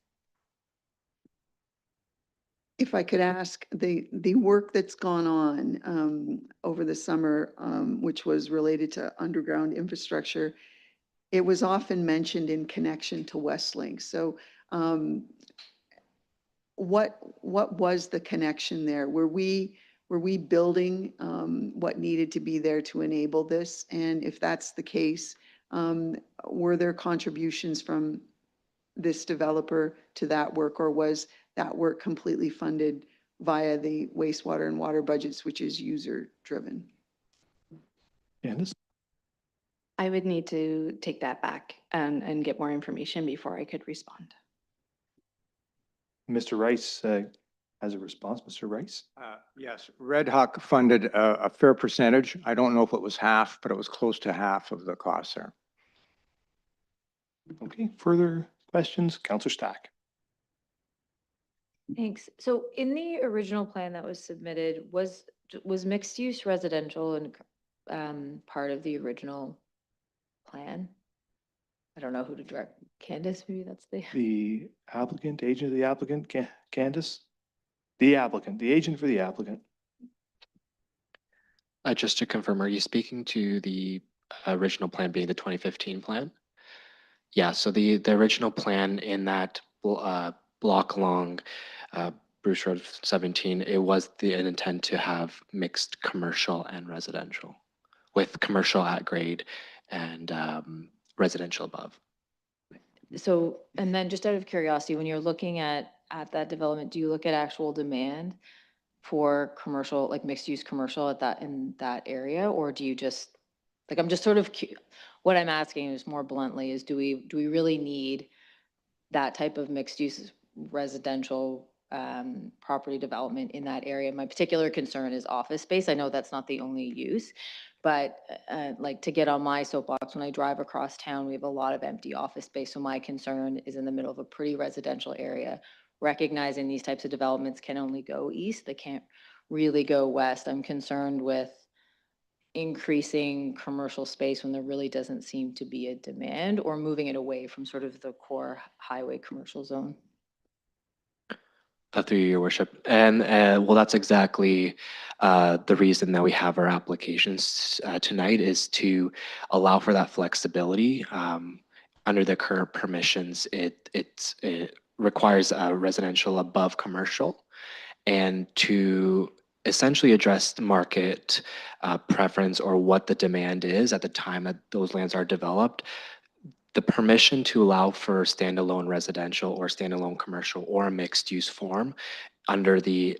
If I could ask, the work that's gone on over the summer, which was related to underground infrastructure, it was often mentioned in connection to Westlink. So what was the connection there? Were we building what needed to be there to enable this? And if that's the case, were there contributions from this developer to that work, or was that work completely funded via the wastewater and water budgets, which is user driven? Candace? I would need to take that back and get more information before I could respond. Mr. Rice has a response. Mr. Rice? Yes, Red Hawk funded a fair percentage. I don't know if it was half, but it was close to half of the cost there. Okay, further questions? Councillor Stack. Thanks. So in the original plan that was submitted, was mixed use residential and part of the original plan? I don't know who to direct. Candace, maybe that's the. The applicant, agent of the applicant, Candace? The applicant, the agent for the applicant. Just to confirm, are you speaking to the original plan being the 2015 plan? Yeah, so the original plan in that block along Bruce Road 17, it was an intent to have mixed commercial and residential, with commercial at grade and residential above. So, and then just out of curiosity, when you're looking at that development, do you look at actual demand for commercial, like mixed use commercial in that area? Or do you just, like, I'm just sort of, what I'm asking is more bluntly is, do we really need that type of mixed use residential property development in that area? My particular concern is office space. I know that's not the only use, but like, to get on my soapbox, when I drive across town, we have a lot of empty office space. So my concern is in the middle of a pretty residential area, recognizing these types of developments can only go east, they can't really go west. I'm concerned with increasing commercial space when there really doesn't seem to be a demand, or moving it away from sort of the core highway commercial zone. Through your worship. And well, that's exactly the reason that we have our applications tonight, is to allow for that flexibility. Under the current permissions, it requires residential above commercial, and to essentially address the market preference or what the demand is at the time that those lands are developed. The permission to allow for standalone residential or standalone commercial or a mixed use form under the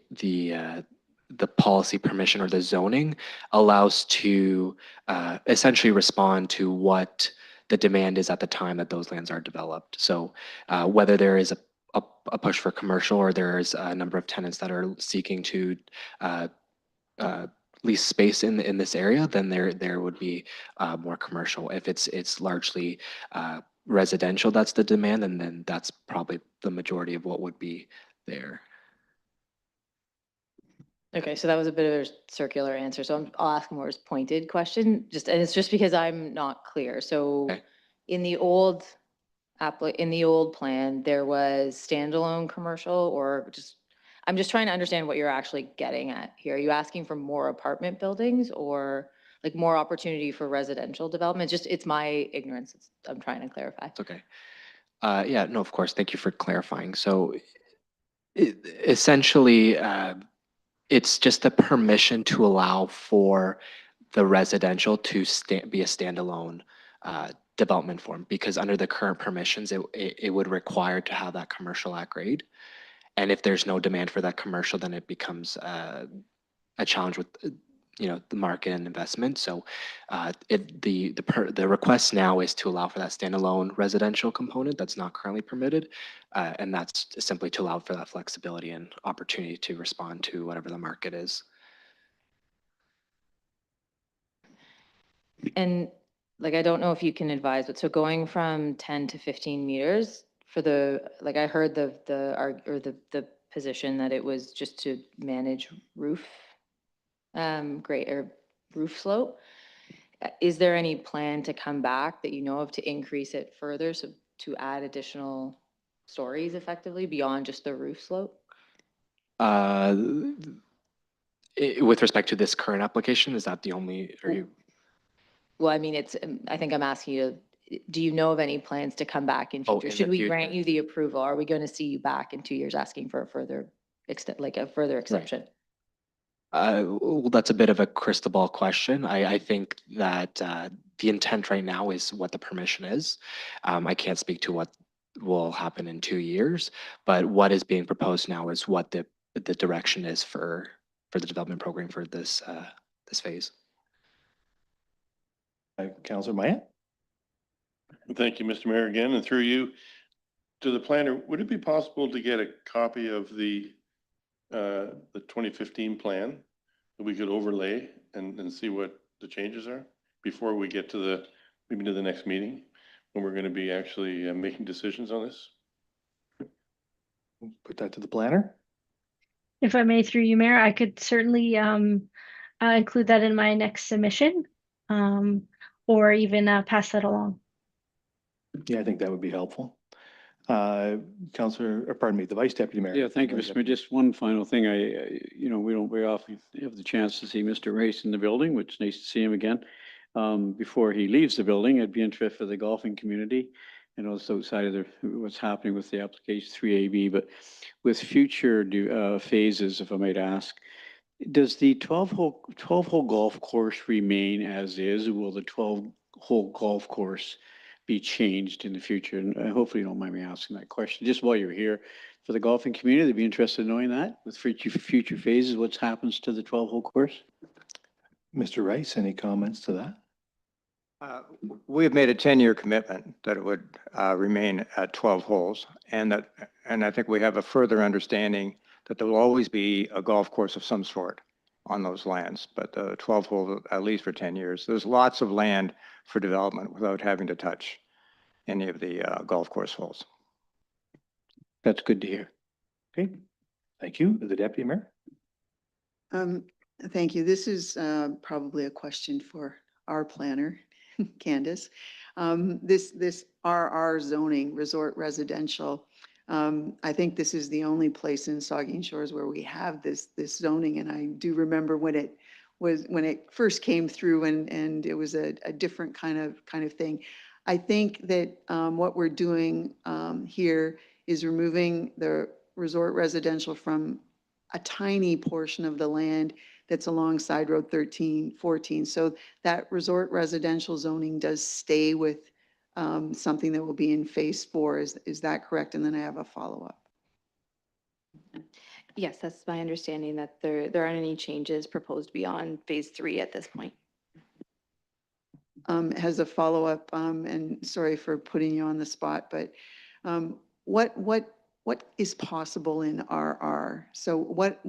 policy permission or the zoning allows to essentially respond to what the demand is at the time that those lands are developed. So whether there is a push for commercial, or there is a number of tenants that are seeking to lease space in this area, then there would be more commercial. If it's largely residential, that's the demand, and then that's probably the majority of what would be there. Okay, so that was a bit of a circular answer. So I'll ask a more pointed question, and it's just because I'm not clear. So Okay. in the old plan, there was standalone commercial, or just, I'm just trying to understand what you're actually getting at here. Are you asking for more apartment buildings, or like more opportunity for residential development? Just, it's my ignorance. I'm trying to clarify. It's okay. Yeah, no, of course. Thank you for clarifying. So essentially, it's just a permission to allow for the residential to be a standalone development form, because under the current permissions, it would require to have that commercial at grade. And if there's no demand for that commercial, then it becomes a challenge with the market and investment. So the request now is to allow for that standalone residential component that's not currently permitted, and that's simply to allow for that flexibility and opportunity to respond to whatever the market is. And like, I don't know if you can advise, but so going from 10 to 15 meters for the, like, I heard the position that it was just to manage roof grade or roof slope. Is there any plan to come back that you know of to increase it further, so to add additional stories effectively beyond just the roof slope? With respect to this current application, is that the only, are you? Well, I mean, I think I'm asking you, do you know of any plans to come back in future? In the Should we future. grant you the approval? Are we going to see you back in 2 years asking for a further exception? Well, that's a bit of a crystal ball question. I think that the intent right now is what the permission is. I can't speak to what will happen in 2 years, but what is being proposed now is what the direction is for the development program for this phase. Councillor Maya? Thank you, Mr. Mayor, again, and through you to the planner, would it be possible to get a copy of the 2015 plan that we could overlay and see what the changes are before we get to maybe to the next meeting, when we're going to be actually making decisions on this? Put that to the planner. If I may, through you, Mayor, I could certainly include that in my next submission. or even pass that along. Yeah, I think that would be helpful. Councillor, or pardon me, the Vice Deputy Mayor. Yeah, thank you, Mr. Mayor. Just one final thing. You know, we don't very often have the chance to see Mr. Race in the building, which is nice to see him again. Before he leaves the building, I'd be interested for the golfing community and also outside of what's happening with the application 3AB, but with future phases, if I might ask, does the 12-hole golf course remain as is? Will the 12-hole golf course be changed in the future? And hopefully you don't mind me asking that question. Just while you're here, for the golfing community, they'd be interested in knowing that with future phases, what happens to the 12-hole course? Mr. Rice, any comments to that? We have made a 10-year commitment that it would remain at 12 holes, and I think we have a further understanding that there will always be a golf course of some sort on those lands, but the 12 holes at least for 10 years. There's lots of land for development without having to touch any of the golf course holes. That's good to hear. Okay, thank you. The Deputy Mayor. Thank you. This is probably a question for our planner, Candace. This RR zoning, resort residential, I think this is the only place in Saugeen Shores where we have this zoning, and I do remember when it first came through, and it was a different kind of thing. I think that what we're doing here is removing the resort residential from a tiny portion of the land that's alongside Road 1314. So that resort residential zoning does stay with something that will be in phase 4. Is that correct? And then I have a follow-up. Yes, that's my understanding, that there aren't any changes proposed beyond phase 3 at this point. Has a follow-up, and sorry for putting you on the spot, but what is possible in RR? So what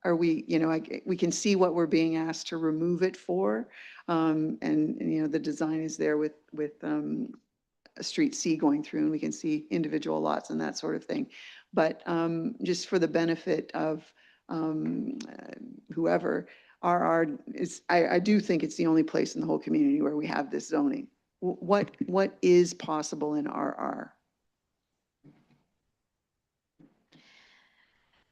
are we, we can see what we're being asked to remove it for. And the design is there with a street C going through, and we can see individual lots and that sort of thing. But just for the benefit of whoever, RR is, I do think it's the only place in the whole community where we have this zoning. What is possible in RR?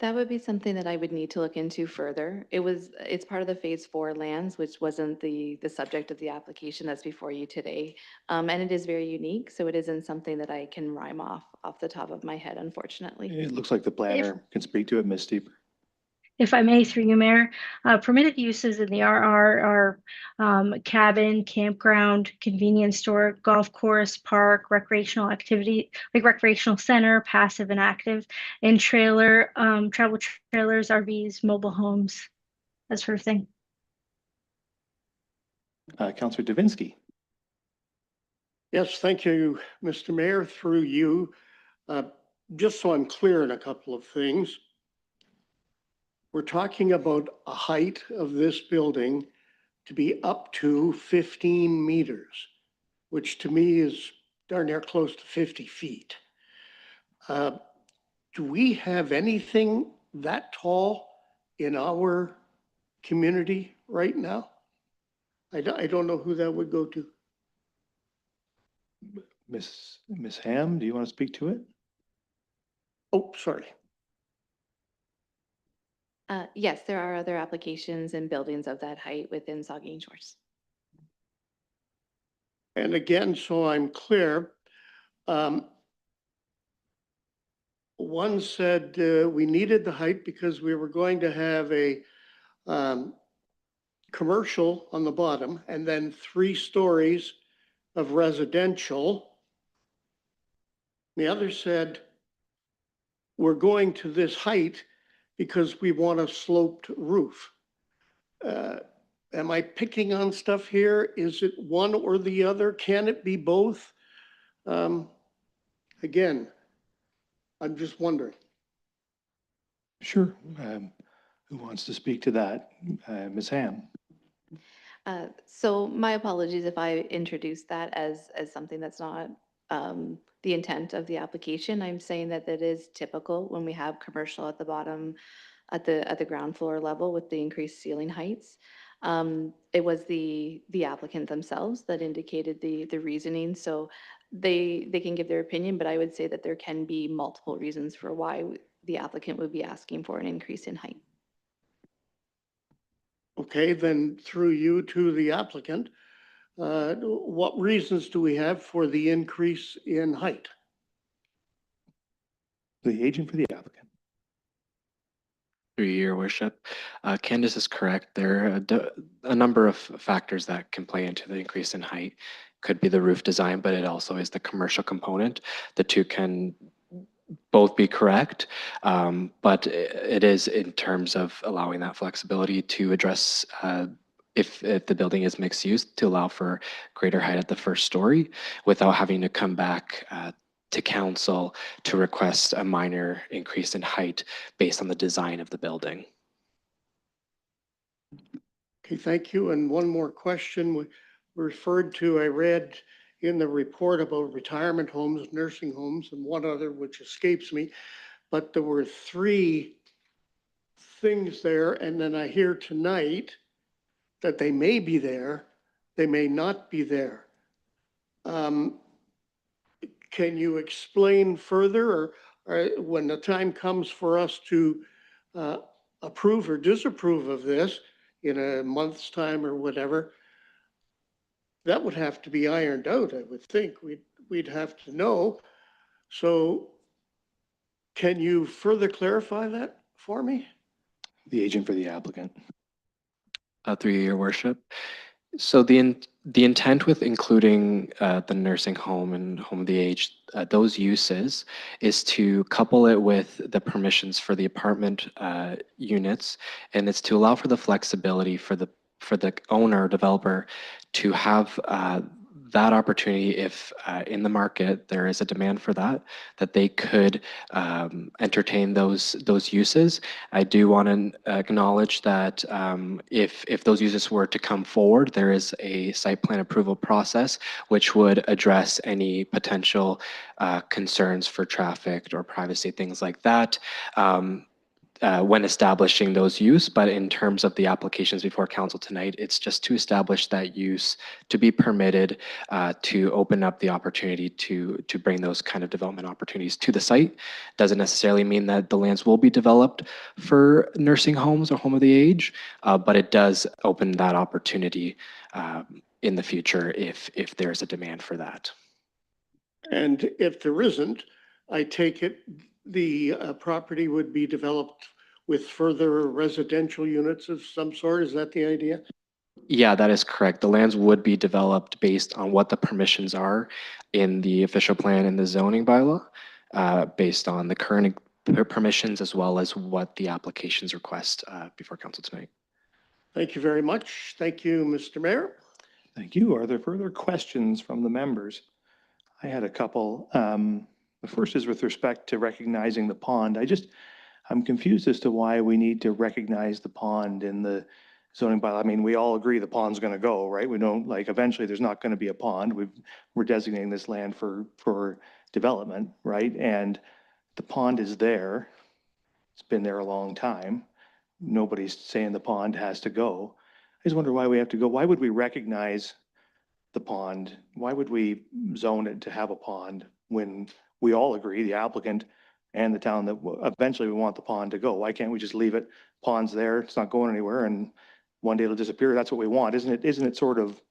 That would be something that I would need to look into further. It's part of the phase 4 lands, which wasn't the subject of the application that's before you today. And it is very unique, so it isn't something that I can rhyme off the top of my head, unfortunately. It looks like the planner can speak to it, Ms. Steeper. If I may, through you, Mayor, permitted uses in the RR are cabin, campground, convenience store, golf course, park, recreational activity, like recreational center, passive and active, and trailer, travel trailers, RVs, mobile homes, that sort of thing. Councillor Davinsky. Yes, thank you, Mr. Mayor, through you. Just so I'm clear in a couple of things. We're talking about a height of this building to be up to 15 meters, which to me is darn near close to 50 feet. Do we have anything that tall in our community right now? I don't know who that would go to. Miss Ham, do you want to speak to it? Oh, sorry. Yes, there are other applications and buildings of that height within Saugeen Shores. And again, so I'm clear, one said we needed the height because we were going to have a commercial on the bottom and then 3 stories of residential. The other said we're going to this height because we want a sloped roof. Am I picking on stuff here? Is it one or the other? Can it be both? Again, I'm just wondering. Sure. Who wants to speak to that? Ms. Ham. So my apologies if I introduced that as something that's not the intent of the application. I'm saying that is typical when we have commercial at the bottom, at the ground floor level with the increased ceiling heights. It was the applicant themselves that indicated the reasoning. So they can give their opinion, but I would say that there can be multiple reasons for why the applicant would be asking for an increase in height. Okay, then through you to the applicant, what reasons do we have for the increase in height? The agent for the applicant. Through you, your worship. Candace is correct. There are a number of factors that can play into the increase in height. Could be the roof design, but it also is the commercial component. The two can both be correct, but it is in terms of allowing that flexibility to address if the building is mixed use, to allow for greater height at the first story without having to come back to council to request a minor increase in height based on the design of the building. Okay, thank you. And one more question we referred to, I read in the report about retirement homes, nursing homes, and one other which escapes me. But there were three things there, and then I hear tonight that they may be there, they may not be there. Can you explain further, or when the time comes for us to approve or disapprove of this in a month's time or whatever, that would have to be ironed out, I would think. We'd have to know. So can you further clarify that for me? The agent for the applicant. Through you, your worship. So the intent with including the nursing home and home of the aged, those uses, is to couple it with the permissions for the apartment units, and it's to allow for the flexibility for the owner or developer to have that opportunity if in the market there is a demand for that they could entertain those uses. I do want to acknowledge that if those uses were to come forward, there is a site plan approval process which would address any potential concerns for traffic or privacy, things like that. When establishing those use, but in terms of the applications before council tonight, it's just to establish that use to be permitted, to open up the opportunity to bring those kind of development opportunities to the site. Doesn't necessarily mean that the lands will be developed for nursing homes or home of the age, but it does open that opportunity in the future if there's a demand for that. And if there isn't, I take it the property would be developed with further residential units of some sort. Is that the idea? Yeah, that is correct. The lands would be developed based on what the permissions are in the official plan and the zoning bylaw, based on the current permissions as well as what the applications request before council tonight. Thank you very much. Thank you, Mr. Mayor. Thank you. Are there further questions from the members? I had a couple. The first is with respect to recognizing the pond. I'm confused as to why we need to recognize the pond in the zoning bylaw. I mean, we all agree the pond's going to go, right? We don't, like, eventually there's not going to be a pond. We're designating this land for development, right? And the pond is there. It's been there a long time. Nobody's saying the pond has to go. I just wonder why we have to go. Why would we recognize the pond? Why would we zone it to have a pond when we all agree, the applicant and the town, that eventually we want the pond to go? Why can't we just leave it? Pond's there, it's not going anywhere, and one day it'll disappear. That's what we want. Isn't it sort of,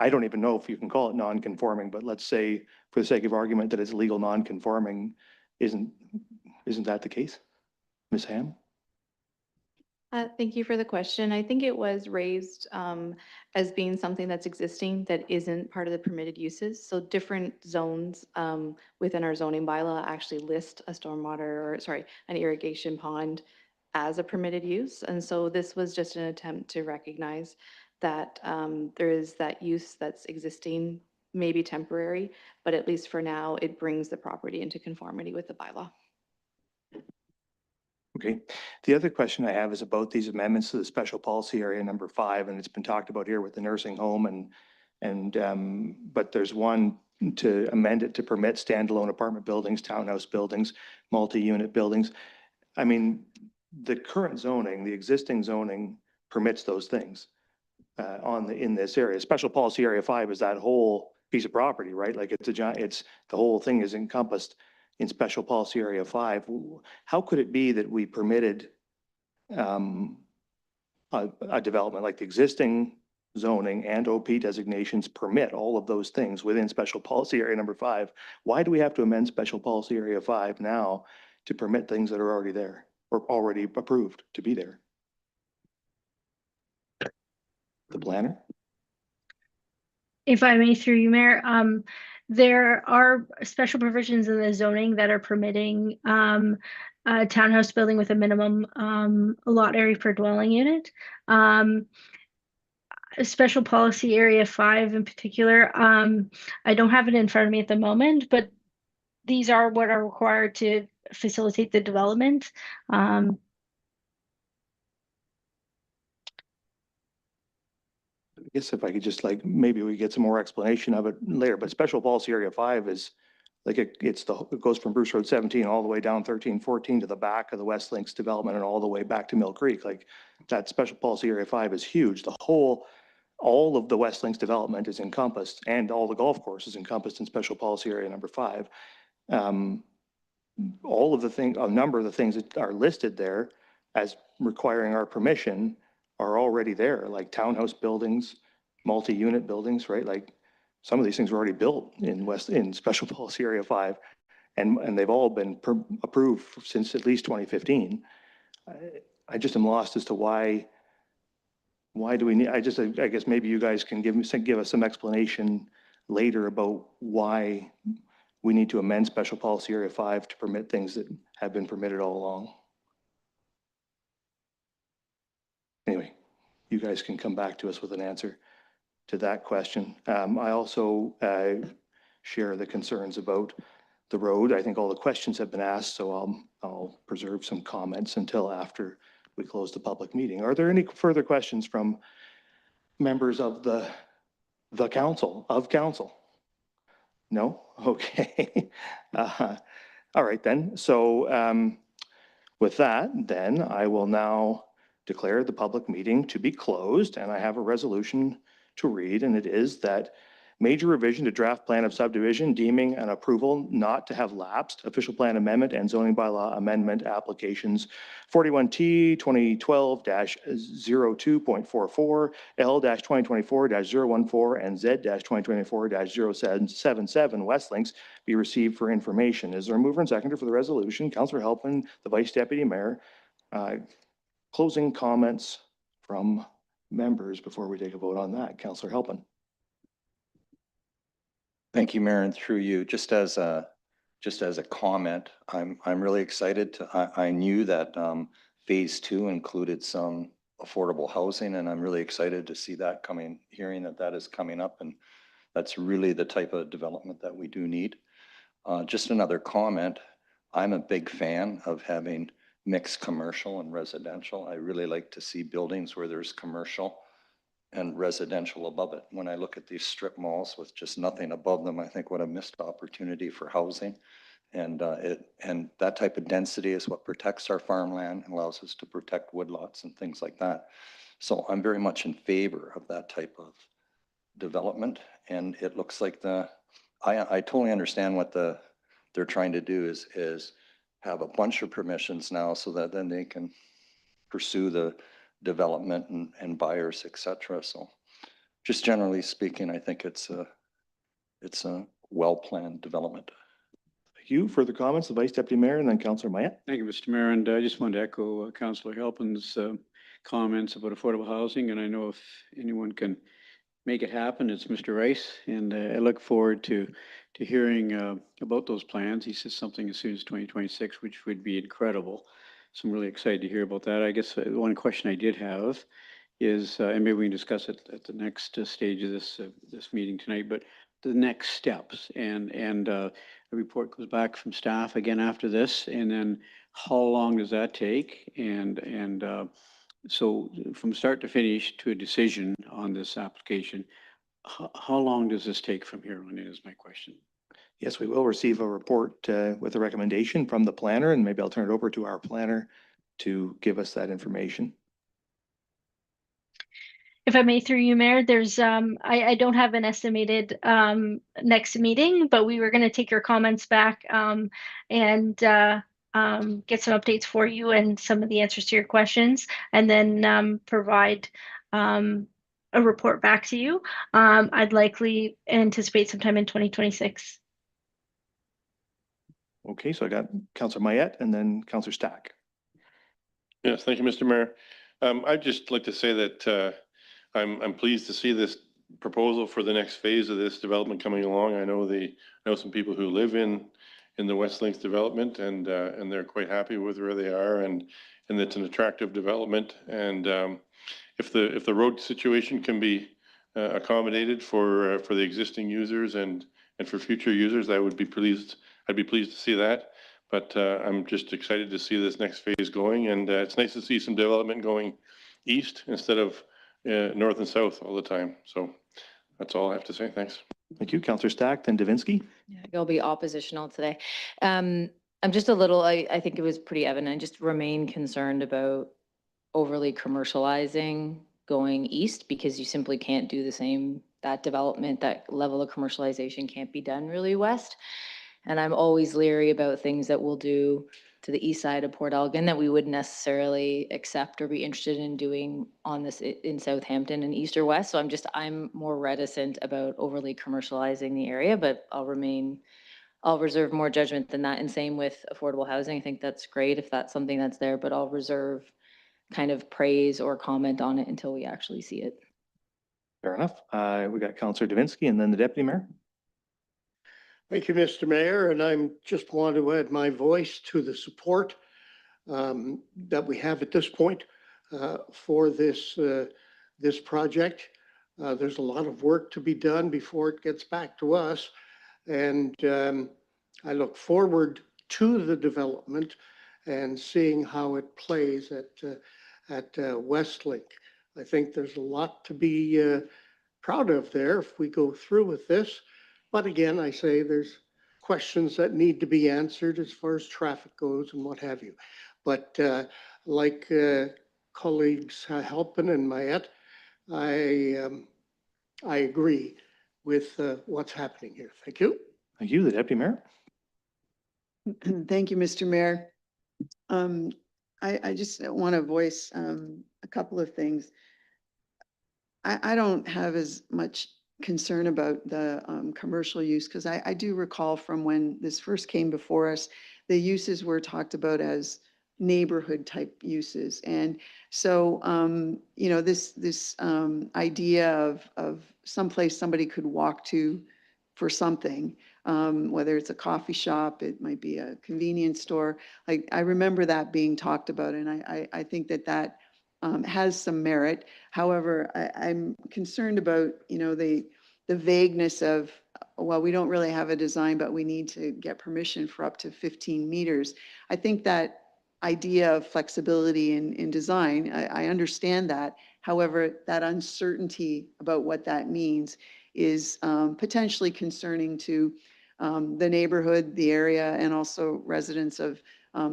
I don't even know if you can call it non-conforming, but let's say for the sake of argument that it's legal non-conforming. Isn't that the case? Ms. Ham? Thank you for the question. I think it was raised as being something that's existing that isn't part of the permitted uses. So different zones within our zoning bylaw actually list a an irrigation pond as a permitted use. And so this was just an attempt to recognize that there is that use that's existing, maybe temporary, but at least for now, it brings the property into conformity with the bylaw. Okay. The other question I have is about these amendments to the special policy area number 5, and it's been talked about here with the nursing home but there's one to amend it to permit standalone apartment buildings, townhouse buildings, multi-unit buildings. I mean, the current zoning, the existing zoning permits those things. in this area. Special policy area 5 is that whole piece of property, right? Like it's a giant, the whole thing is encompassed in special policy area 5. How could it be that we permitted a development like the existing zoning and OP designations permit all of those things within special policy area number 5? Why do we have to amend special policy area 5 now to permit things that are already there or already approved to be there? The planner? If I may, through you, Mayor, there are special provisions in the zoning that are permitting a townhouse building with a minimum lot area per dwelling unit. A special policy area 5 in particular, I don't have it in front of me at the moment, but these are what are required to facilitate the development. I guess if I could just like, maybe we get some more explanation of it later, but special policy area 5 is like, it goes from Bruce Road 17 all the way down 1314 to the back of the West Links development and all the way back to Mill Creek. Like that special policy area 5 is huge. All of the West Links development is encompassed and all the golf courses encompassed in special policy area number 5. All of the things, a number of the things that are listed there as requiring our permission are already there, like townhouse buildings, multi-unit buildings, right? Like some of these things were already built in special policy area 5, and they've all been approved since at least 2015. I just am lost as to why do we need, I guess maybe you guys can give us some explanation later about why we need to amend special policy area 5 to permit things that have been permitted all along. Anyway, you guys can come back to us with an answer to that question. I also share the concerns about the road. I think all the questions have been asked, so I'll preserve some comments until after we close the public meeting. Are there any further questions from members of the council? No? Okay. All right then. So with that, then I will now declare the public meeting to be closed, and I have a resolution to read, and it is that major revision to draft plan of subdivision deeming an approval not to have lapsed, official plan amendment and zoning bylaw amendment applications 41T 2012-02.44, L-2024-014, and Z-2024-077 West Links be received for information. Is there a mover and seconder for the resolution? Councillor Halpin, the Vice Deputy Mayor. Closing comments from members before we take a vote on that. Councillor Halpin. Thank you, Mayor, and through you, just as a comment, I'm really excited I knew that phase 2 included some affordable housing, and I'm really excited to see that hearing that is coming up, and that's really the type of development that we do need. Just another comment, I'm a big fan of having mixed commercial and residential. I really like to see buildings where there's commercial and residential above it. When I look at these strip malls with just nothing above them, I think what a missed opportunity for housing. And that type of density is what protects our farmland and allows us to protect woodlots and things like that. So I'm very much in favor of that type of development. And it looks like I totally understand what they're trying to do is have a bunch of permissions now so that then they can pursue the development and buyers, etc. So just generally speaking, I think it's a well-planned development. Thank you. Further comments, the Vice Deputy Mayor and then Councillor Mayette. Thank you, Mr. Mayor. And I just wanted to echo Councillor Halpin's comments about affordable housing. And I know if anyone can make it happen, it's Mr. Rice. And I look forward to hearing about those plans. He says something as soon as 2026, which would be incredible. So I'm really excited to hear about that. I guess one question I did have is, and maybe we can discuss it at the next stage of this meeting tonight, but the next steps and a report goes back from staff again after this, and then how long does that take? And so from start to finish to a decision on this application, how long does this take from here on in is my question. Yes, we will receive a report with a recommendation from the planner, and maybe I'll turn it over to our planner to give us that information. If I may through you, Mayor, there's, I don't have an estimated, next meeting, but we were gonna take your comments back, and, get some updates for you and some of the answers to your questions, and then, provide, a report back to you. I'd likely anticipate sometime in 2026. Okay, so I got Councillor Mayette and then Councillor Stack. Yes, thank you, Mr. Mayor. I'd just like to say that I'm pleased to see this proposal for the next phase of this development coming along. I know some people who live in the West Links development, and they're quite happy with where they are, and it's an attractive development. And if the road situation can be accommodated for the existing users and for future users, I'd be pleased to see that. But I'm just excited to see this next phase going, and it's nice to see some development going east instead of north and south all the time. So that's all I have to say. Thanks. Thank you, Councillor Stack, then Davinsky. Yeah, I'll be oppositional today. I'm just a little, I think it was pretty evident, I just remain concerned about overly commercializing going east, because you simply can't do the same, that development, that level of commercialization can't be done really west. And I'm always leery about things that we'll do to the east side of Port Elgin that we wouldn't necessarily accept or be interested in doing on this in Southampton and east or west. So I'm more reticent about overly commercializing the area, but I'll reserve more judgment than that. And same with affordable housing. I think that's great if that's something that's there, but I'll reserve kind of praise or comment on it until we actually see it. Fair enough. We got Councillor Davinsky and then the Deputy Mayor. Thank you, Mr. Mayor, and I just want to add my voice to the support that we have at this point for this project. There's a lot of work to be done before it gets back to us, and I look forward to the development and seeing how it plays at Westlink. I think there's a lot to be proud of there if we go through with this. But again, I say there's questions that need to be answered as far as traffic goes and what have you. But like colleagues Halpin and Mayette, I agree with what's happening here. Thank you. Thank you, the Deputy Mayor. Thank you, Mr. Mayor. I just want to voice a couple of things. I don't have as much concern about the commercial use, because I do recall from when this first came before us, the uses were talked about as neighborhood type uses. And so, this idea of someplace somebody could walk to for something, whether it's a coffee shop, it might be a convenience store. I remember that being talked about, and I think that has some merit. However, I'm concerned about, the vagueness of, well, we don't really have a design, but we need to get permission for up to 15 meters. I think that idea of flexibility in design, I understand that. However, that uncertainty about what that means is potentially concerning to the neighborhood, the area, and also residents of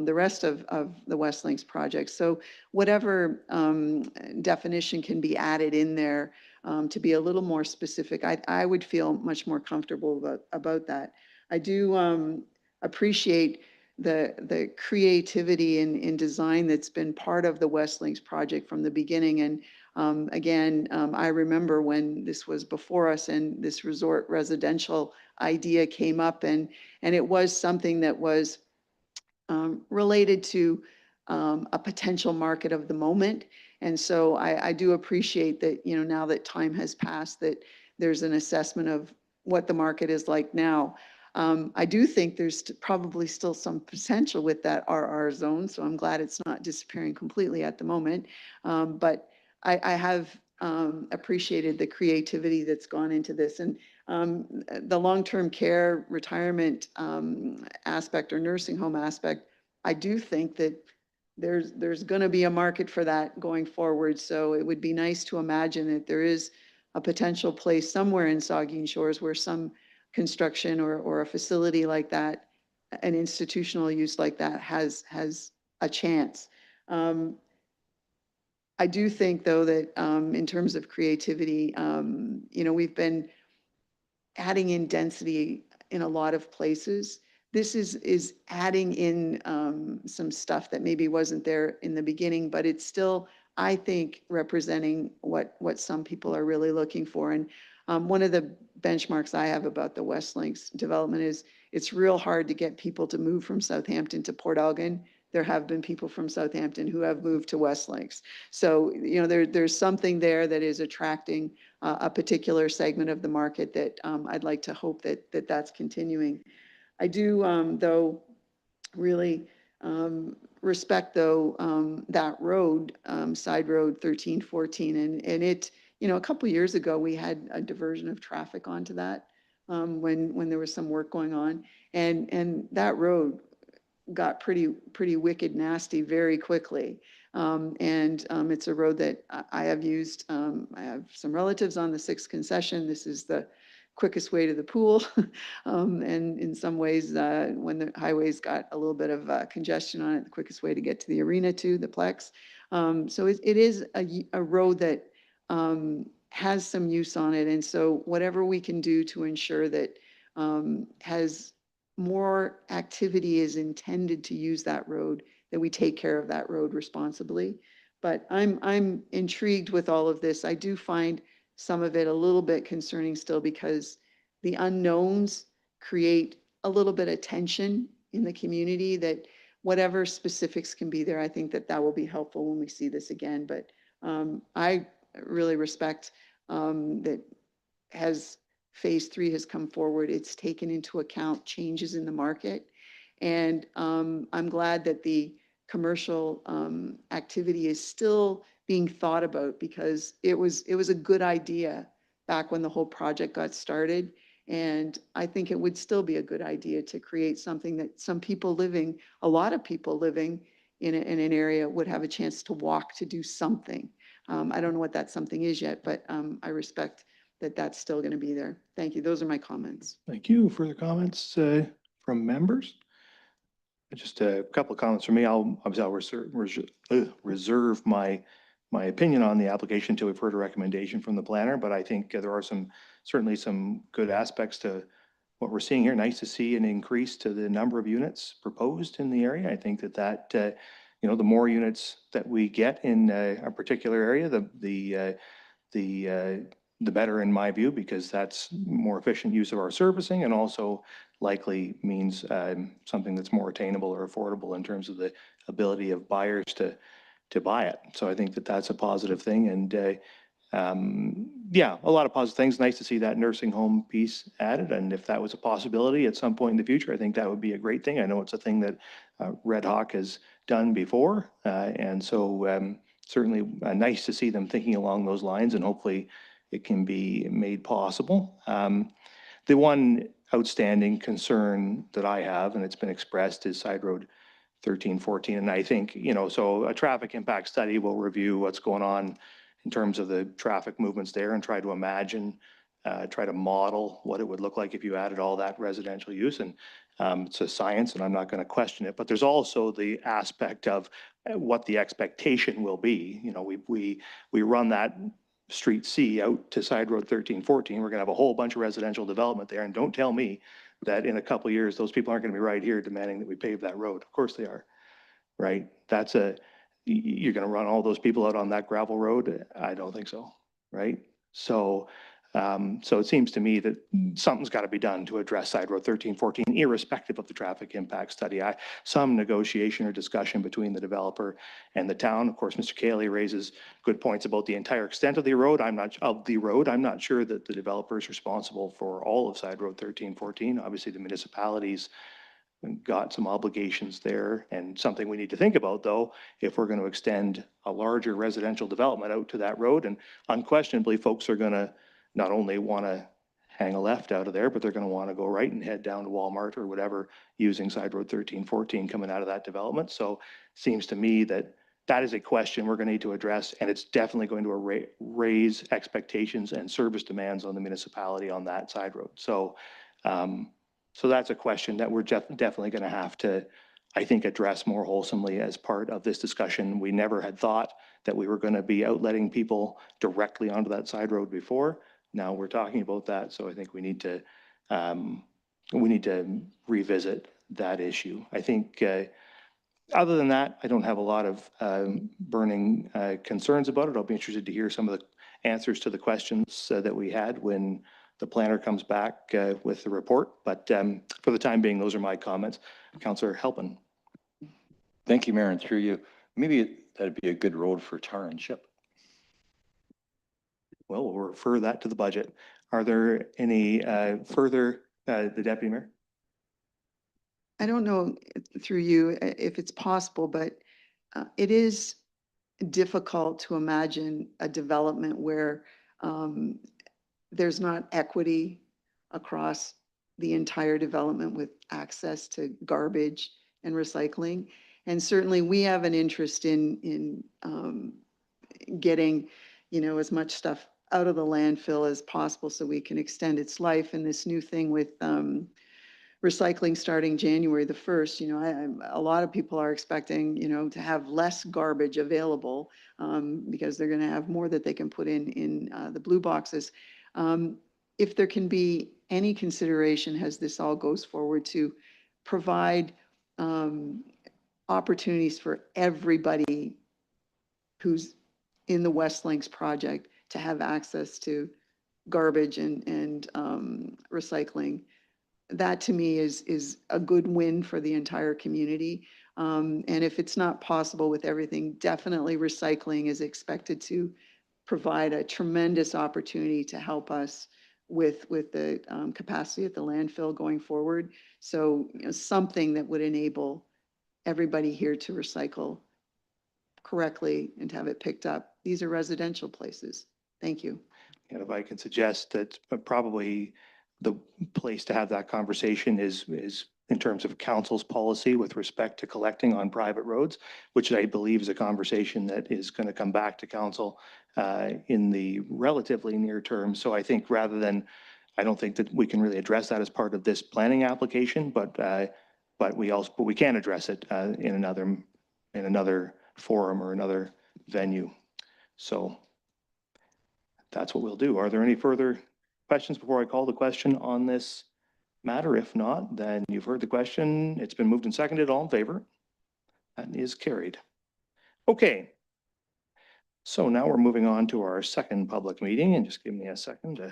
the rest of the West Links project. So whatever definition can be added in there to be a little more specific, I would feel much more comfortable about that. I do appreciate the creativity in design that's been part of the West Links project from the beginning. And again, I remember when this was before us and this resort residential idea came up, and it was something that was related to a potential market of the moment. And so I do appreciate that, now that time has passed, that there's an assessment of what the market is like now. I do think there's probably still some potential with that RR zone, so I'm glad it's not disappearing completely at the moment. But I have appreciated the creativity that's gone into this. And the long-term care retirement aspect or nursing home aspect, I do think that there's going to be a market for that going forward. So it would be nice to imagine that there is a potential place somewhere in Saugeen Shores where some construction or a facility like that, an institutional use like that has a chance. I do think, though, that in terms of creativity, we've been adding in density in a lot of places. This is adding in some stuff that maybe wasn't there in the beginning, but it's still, I think, representing what some people are really looking for. And one of the benchmarks I have about the West Links development is it's real hard to get people to move from Southampton to Port Elgin. There have been people from Southampton who have moved to West Links. So, there's something there that is attracting a particular segment of the market that I'd like to hope that that's continuing. I do, though, really respect, though, that road, side road 1314, and it, a couple years ago, we had a diversion of traffic onto that when there was some work going on, and that road got pretty wicked nasty very quickly. It's a road that I have used. I have some relatives on the 6th concession. This is the quickest way to the pool. And in some ways, when the highway's got a little bit of congestion on it, the quickest way to get to the arena too, the Plex. So it is a road that has some use on it. And so whatever we can do to ensure that has more activity is intended to use that road, that we take care of that road responsibly. But I'm intrigued with all of this. I do find some of it a little bit concerning still because the unknowns create a little bit of tension in the community that whatever specifics can be there, I think that will be helpful when we see this again. But I really respect that as phase 3 has come forward, it's taken into account changes in the market. And I'm glad that the commercial activity is still being thought about because it was a good idea back when the whole project got started. And I think it would still be a good idea to create something that some people living, a lot of people living in an area would have a chance to walk to do something. I don't know what that something is yet, but I respect that that's still going to be there. Thank you. Those are my comments. Thank you. Further comments from members? Just a couple of comments from me. I'll reserve my opinion on the application until we've heard a recommendation from the planner, but I think there are certainly some good aspects to what we're seeing here. Nice to see an increase to the number of units proposed in the area. I think that the more units that we get in a particular area, the better in my view, because that's more efficient use of our servicing and also likely means something that's more attainable or affordable in terms of the ability of buyers to buy it. So I think that that's a positive thing. And yeah, a lot of positive things. Nice to see that nursing home piece added. And if that was a possibility at some point in the future, I think that would be a great thing. I know it's a thing that Red Hawk has done before. And so certainly nice to see them thinking along those lines, and hopefully it can be made possible. The one outstanding concern that I have, and it's been expressed, is Side Road 1314. And I think, so a traffic impact study will review what's going on in terms of the traffic movements there and try to imagine, try to model what it would look like if you added all that residential use. And it's a science, and I'm not going to question it, but there's also the aspect of what the expectation will be. We run that Street C out to Side Road 1314. We're going to have a whole bunch of residential development there. And don't tell me that in a couple of years, those people aren't going to be right here demanding that we pave that road. Of course they are, right? You're going to run all those people out on that gravel road? I don't think so, right? So it seems to me that something's got to be done to address Side Road 1314, irrespective of the traffic impact study. Some negotiation or discussion between the developer and the town. Of course, Mr. Cayley raises good points about the entire extent of the road. I'm not sure that the developer is responsible for all of Side Road 1314. Obviously, the municipalities got some obligations there, and something we need to think about, though, if we're going to extend a larger residential development out to that road. And unquestionably, folks are going to not only want to hang a left out of there, but they're going to want to go right and head down to Walmart or whatever using Side Road 1314 coming out of that development. So it seems to me that is a question we're going to need to address, and it's definitely going to raise expectations and service demands on the municipality on that side road. So that's a question that we're definitely going to have to I think, addressed more wholesomely as part of this discussion. We never had thought that we were going to be outletting people directly onto that side road before. Now we're talking about that, so I think we need to revisit that issue. I think other than that, I don't have a lot of burning concerns about it. I'll be interested to hear some of the answers to the questions that we had when the planner comes back with the report. But for the time being, those are my comments. Councillor Halpin. Thank you, Mayor, and through you. Maybe that'd be a good road for tar and chip. Well, we'll refer that to the budget. Are there any further, the Deputy Mayor? I don't know through you if it's possible, but it is difficult to imagine a development where there's not equity across the entire development with access to garbage and recycling. And certainly we have an interest in getting, as much stuff out of the landfill as possible so we can extend its life. And this new thing with recycling starting January the 1st, a lot of people are expecting, to have less garbage available because they're going to have more that they can put in the blue boxes. If there can be any consideration as this all goes forward to provide opportunities for everybody who's in the West Links project to have access to garbage and recycling. That to me is a good win for the entire community. And if it's not possible with everything, definitely recycling is expected to provide a tremendous opportunity to help us with the capacity at the landfill going forward. So something that would enable everybody here to recycle correctly and to have it picked up. These are residential places. Thank you. And if I can suggest that probably the place to have that conversation is in terms of council's policy with respect to collecting on private roads, which I believe is a conversation that is going to come back to council in the relatively near term. So I think I don't think that we can really address that as part of this planning application, but we can address it in another forum or another venue. So that's what we'll do. Are there any further questions before I call the question on this matter? If not, then you've heard the question. It's been moved and seconded. All in favor? That is carried. Okay. So now we're moving on to our second public meeting, and just give me a second to.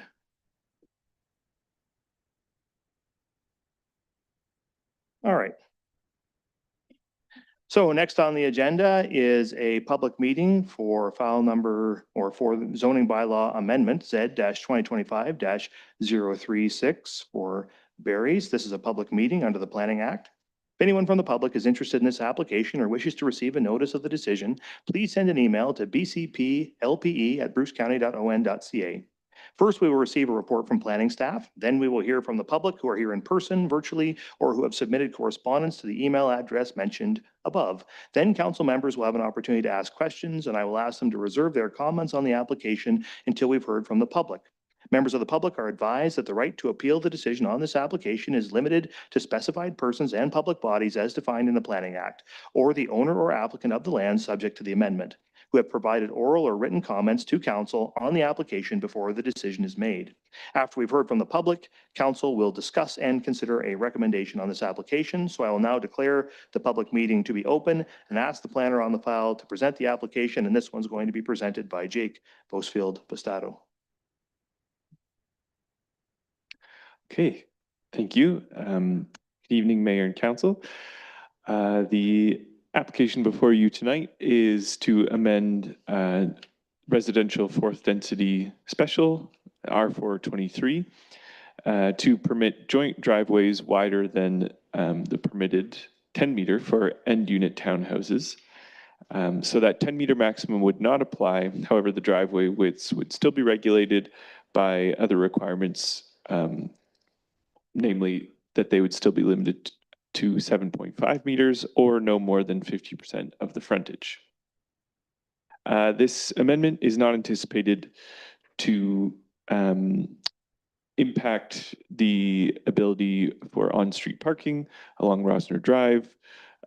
All right. So next on the agenda is a public meeting for file number or for zoning bylaw amendment Z-2025-036 for Berries. This is a public meeting under the Planning Act. If anyone from the public is interested in this application or wishes to receive a notice of the decision, please send an email to bcplpe@brucecounty.on.ca. First, we will receive a report from planning staff. Then we will hear from the public who are here in person, virtually, or who have submitted correspondence to the email address mentioned above. Then council members will have an opportunity to ask questions, and I will ask them to reserve their comments on the application until we've heard from the public. Members of the public are advised that the right to appeal the decision on this application is limited to specified persons and public bodies as defined in the Planning Act, or the owner or applicant of the land subject to the amendment, who have provided oral or written comments to council on the application before the decision is made. After we've heard from the public, council will discuss and consider a recommendation on this application. So I will now declare the public meeting to be open and ask the planner on the file to present the application. And this one's going to be presented by Jake Bosfield-Bastato. Okay, thank you. Good evening, Mayor and Council. The application before you tonight is to amend residential fourth density special R423 to permit joint driveways wider than the permitted 10 meter for end unit townhouses. So that 10 meter maximum would not apply. However, the driveway widths would still be regulated by other requirements, namely that they would still be limited to 7.5 meters or no more than 50% of the frontage. This amendment is not anticipated to impact the ability for on-street parking along Rosner Drive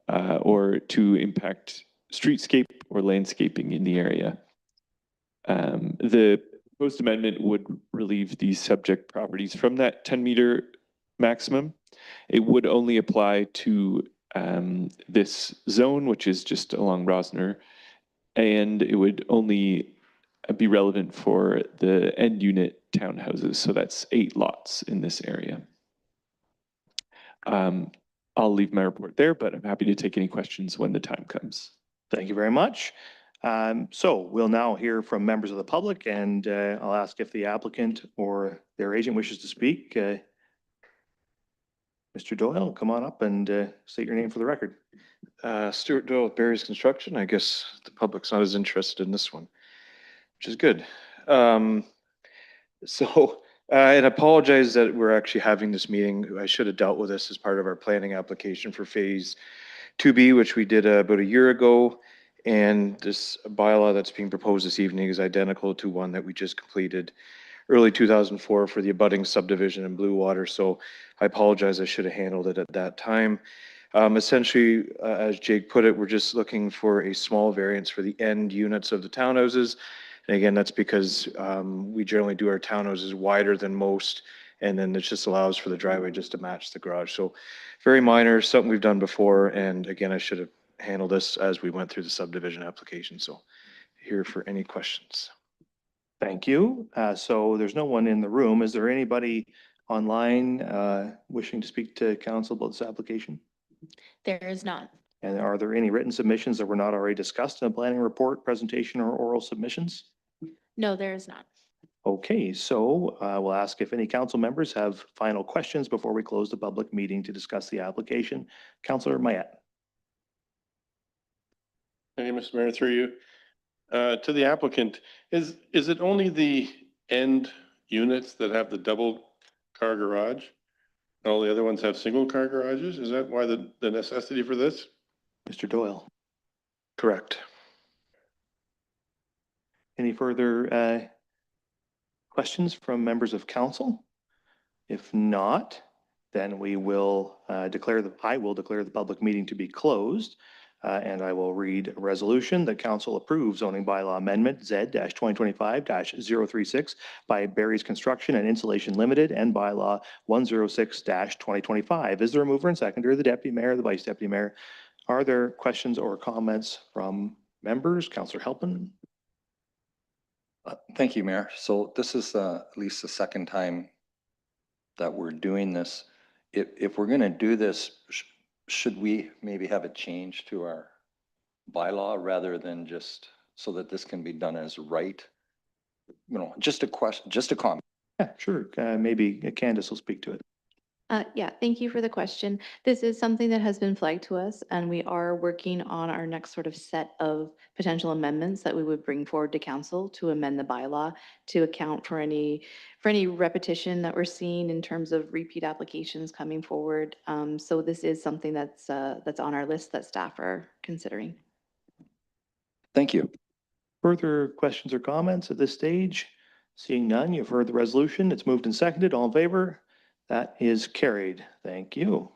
or to impact streetscape or landscaping in the area. The proposed amendment would relieve these subject properties from that 10-meter maximum. It would only apply to this zone, which is just along Rosner, and it would only be relevant for the end unit townhouses. So that's 8 lots in this area. I'll leave my report there, but I'm happy to take any questions when the time comes. Thank you very much. So we'll now hear from members of the public, and I'll ask if the applicant or their agent wishes to speak. Mr. Doyle, come on up and state your name for the record. Stuart Doyle with Barry's Construction. I guess the public's not as interested in this one, which is good. And I apologize that we're actually having this meeting. I should have dealt with this as part of our planning application for phase 2B, which we did about a year ago. And this bylaw that's being proposed this evening is identical to one that we just completed early 2004 for the abutting subdivision in Blue Water. So I apologize, I should have handled it at that time. Essentially, as Jake put it, we're just looking for a small variance for the end units of the townhouses. And again, that's because we generally do our townhouses wider than most, and then it just allows for the driveway just to match the garage. So very minor, something we've done before. And again, I should have handled this as we went through the subdivision application. So here for any questions. Thank you. So there's no one in the room. Is there anybody online wishing to speak to council about this application? There is not. And are there any written submissions that were not already discussed in a planning report, presentation, or oral submissions? No, there is not. Okay, so we'll ask if any council members have final questions before we close the public meeting to discuss the application. Councillor Mayette. Hey, Mr. Mayor, through you. To the applicant, is it only the end units that have the double car garage? All the other ones have single car garages? Is that why the necessity for this? Mr. Doyle. Correct. Any further questions from members of council? If not, then we will I will declare the public meeting to be closed. And I will read a resolution that council approves zoning bylaw amendment Z-2025-036 by Barry's Construction and Insulation Limited and bylaw 106-2025. Is there a mover and seconder? The deputy mayor, the vice deputy mayor? Are there questions or comments from members? Councillor Halpin. Thank you, Mayor. So this is at least the second time that we're doing this. If we're going to do this, should we maybe have a change to our bylaw rather than just so that this can be done as right? You know, just a question, just a comment. Yeah, sure. Maybe Candace will speak to it. Yeah, thank you for the question. This is something that has been flagged to us, and we are working on our next sort of set of potential amendments that we would bring forward to council to amend the bylaw to account for any repetition that we're seeing in terms of repeat applications coming forward. So this is something that's on our list that staff are considering. Thank you. Further questions or comments at this stage? Seeing none, you've heard the resolution. It's moved and seconded. All in favor? That is carried. Thank you.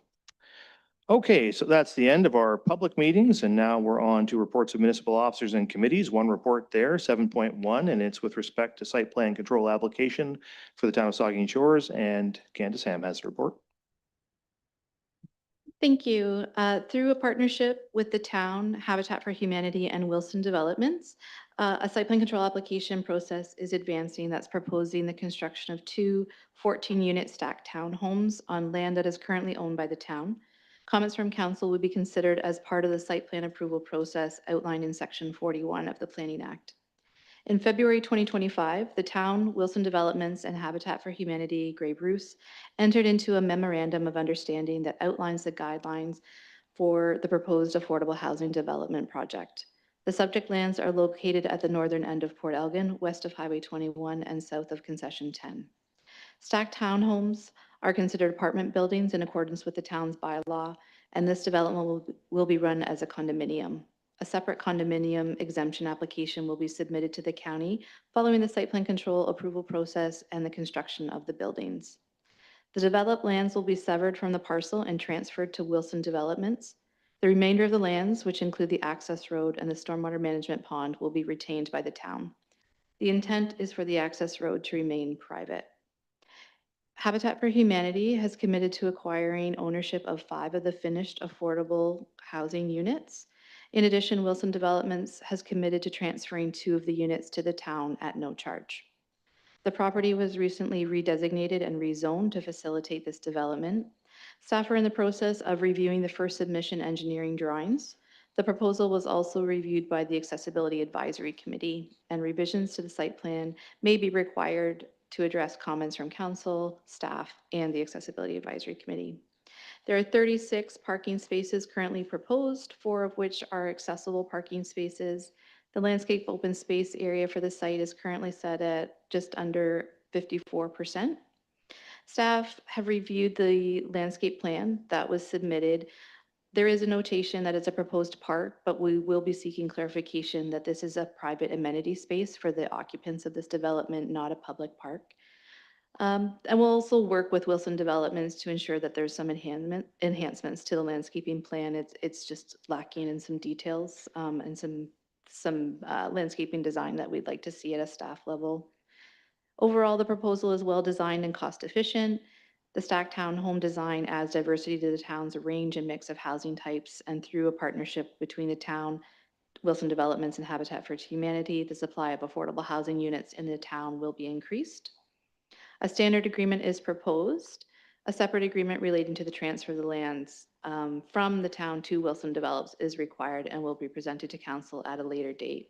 Okay, so that's the end of our public meetings, and now we're on to reports of municipal officers and committees. One report there, 7.1, and it's with respect to site plan control application for the town of Saugeen Shores, and Candace Ham has the report. Thank you. Through a partnership with the town, Habitat for Humanity, and Wilson Developments, a site plan control application process is advancing that's proposing the construction of 2 14-unit stacked townhomes on land that is currently owned by the town. Comments from council would be considered as part of the site plan approval process outlined in Section 41 of the Planning Act. In February 2025, the town, Wilson Developments, and Habitat for Humanity, Grey Bruce, entered into a memorandum of understanding that outlines the guidelines for the proposed affordable housing development project. The subject lands are located at the northern end of Port Elgin, west of Highway 21 and south of Concession 10. Stacked townhomes are considered apartment buildings in accordance with the town's bylaw, and this development will be run as a condominium. A separate condominium exemption application will be submitted to the county following the site plan control approval process and the construction of the buildings. The developed lands will be severed from the parcel and transferred to Wilson Developments. The remainder of the lands, which include the access road and the stormwater management pond, will be retained by the town. The intent is for the access road to remain private. Habitat for Humanity has committed to acquiring ownership of 5 of the finished affordable housing units. In addition, Wilson Developments has committed to transferring 2 of the units to the town at no charge. The property was recently redesignated and rezoned to facilitate this development. Staff are in the process of reviewing the first submission engineering drawings. The proposal was also reviewed by the Accessibility Advisory Committee, and revisions to the site plan may be required to address comments from council, staff, and the Accessibility Advisory Committee. There are 36 parking spaces currently proposed, 4 of which are accessible parking spaces. The landscape open space area for the site is currently set at just under 54%. Staff have reviewed the landscape plan that was submitted. There is a notation that it's a proposed park, but we will be seeking clarification that this is a private amenity space for the occupants of this development, not a public park. And we'll also work with Wilson Developments to ensure that there's some enhancements to the landscaping plan. It's just lacking in some details and some landscaping design that we'd like to see at a staff level. Overall, the proposal is well designed and cost efficient. The stacked town home design adds diversity to the town's range and mix of housing types, and through a partnership between the town, Wilson Developments, and Habitat for Humanity, the supply of affordable housing units in the town will be increased. A standard agreement is proposed. A separate agreement relating to the transfer of the lands from the town to Wilson Develops is required and will be presented to council at a later date.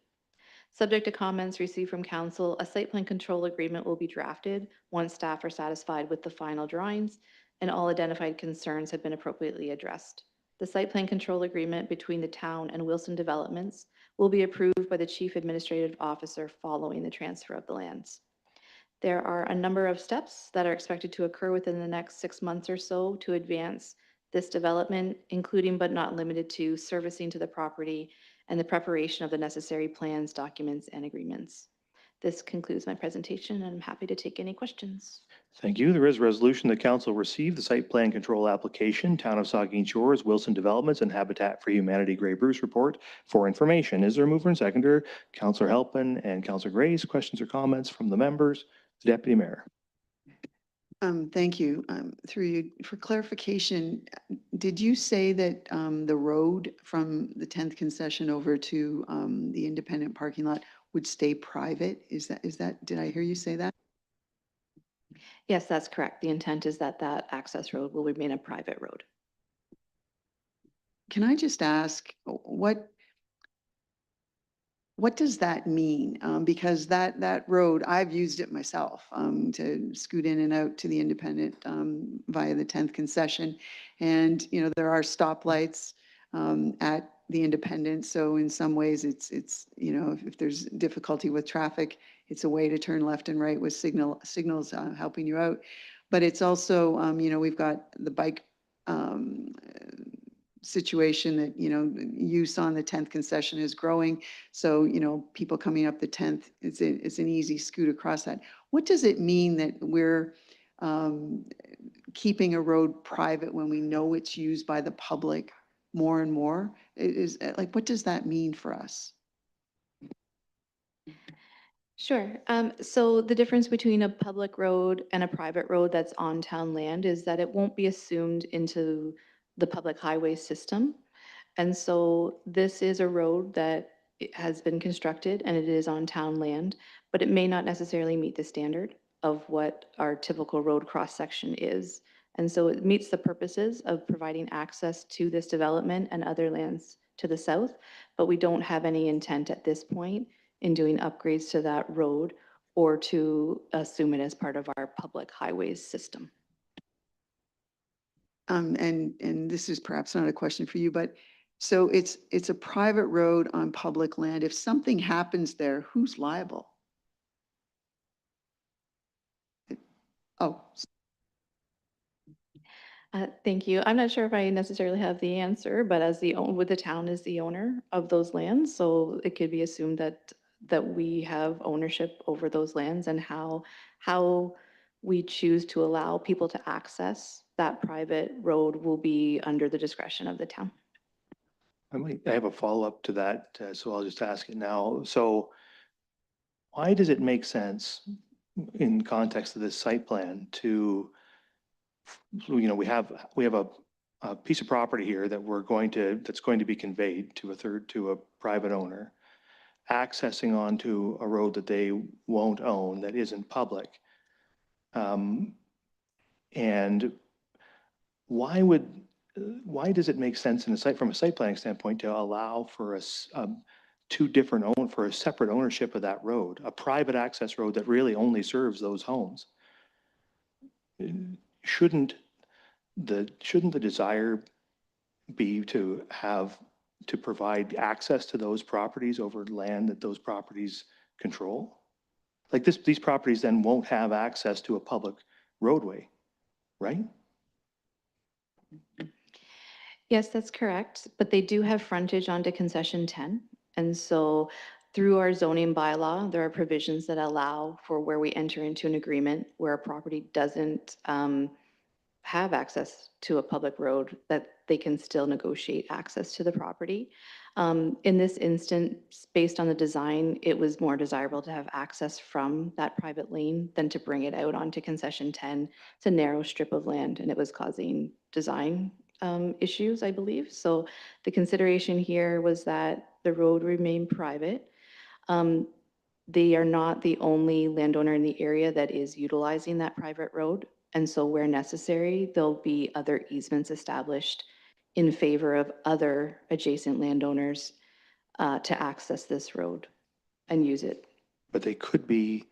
Subject to comments received from council, a site plan control agreement will be drafted once staff are satisfied with the final drawings and all identified concerns have been appropriately addressed. The site plan control agreement between the town and Wilson Developments will be approved by the Chief Administrative Officer following the transfer of the lands. There are a number of steps that are expected to occur within the next 6 months or so to advance this development, including but not limited to servicing to the property and the preparation of the necessary plans, documents, and agreements. This concludes my presentation, and I'm happy to take any questions. Thank you. There is a resolution the council received the site plan control application, Town of Saugeen Shores, Wilson Developments, and Habitat for Humanity Grey Bruce report for information. Is there a mover and seconder? Councillor Halpin and Councillor Grace, questions or comments from the members? The Deputy Mayor. Thank you. Through you, for clarification, did you say that the road from the 10th concession over to the independent parking lot would stay private? Is that, did I hear you say that? Yes, that's correct. The intent is that that access road will remain a private road. Can I just ask, what does that mean? Because that road, I've used it myself to scoot in and out to the independent via the 10th concession. And, you know, there are stoplights at the independent. So in some ways it's, you know, if there's difficulty with traffic, it's a way to turn left and right with signals helping you out. But it's also, you know, we've got the bike situation that, you know, use on the 10th concession is growing. So, you know, people coming up the 10th, it's an easy scoot across that. What does it mean that we're keeping a road private when we know it's used by the public more and more? Is like, what does that mean for us? Sure. So the difference between a public road and a private road that's on town land is that it won't be assumed into the public highway system. And so this is a road that has been constructed and it is on town land, but it may not necessarily meet the standard of what our typical road cross section is. And so it meets the purposes of providing access to this development and other lands to the south, but we don't have any intent at this point in doing upgrades to that road or to assume it as part of our public highways system. And this is perhaps not a question for you, but so it's a private road on public land. If something happens there, who's liable? Oh. Thank you. I'm not sure if I necessarily have the answer, but as the town is the owner of those lands, so it could be assumed that we have ownership over those lands, and how we choose to allow people to access that private road will be under the discretion of the town. I have a follow-up to that, so I'll just ask it now. So why does it make sense in context of this site plan to, we have a piece of property here that that's going to be conveyed to a private owner, accessing onto a road that they won't own, that isn't public. And why does it make sense from a site planning standpoint to allow for for a separate ownership of that road, a private access road that really only serves those homes? Shouldn't the desire be to provide access to those properties over land that those properties control? Like these properties then won't have access to a public roadway, right? Yes, that's correct, but they do have frontage onto concession 10. And so through our zoning bylaw, there are provisions that allow for where we enter into an agreement where a property doesn't have access to a public road, that they can still negotiate access to the property. In this instance, based on the design, it was more desirable to have access from that private lane than to bring it out onto concession 10. It's a narrow strip of land and it was causing design issues, I believe. So the consideration here was that the road remain private. They are not the only landowner in the area that is utilizing that private road. And so where necessary, there'll be other easements established in favor of other adjacent landowners to access this road and use it. But they could be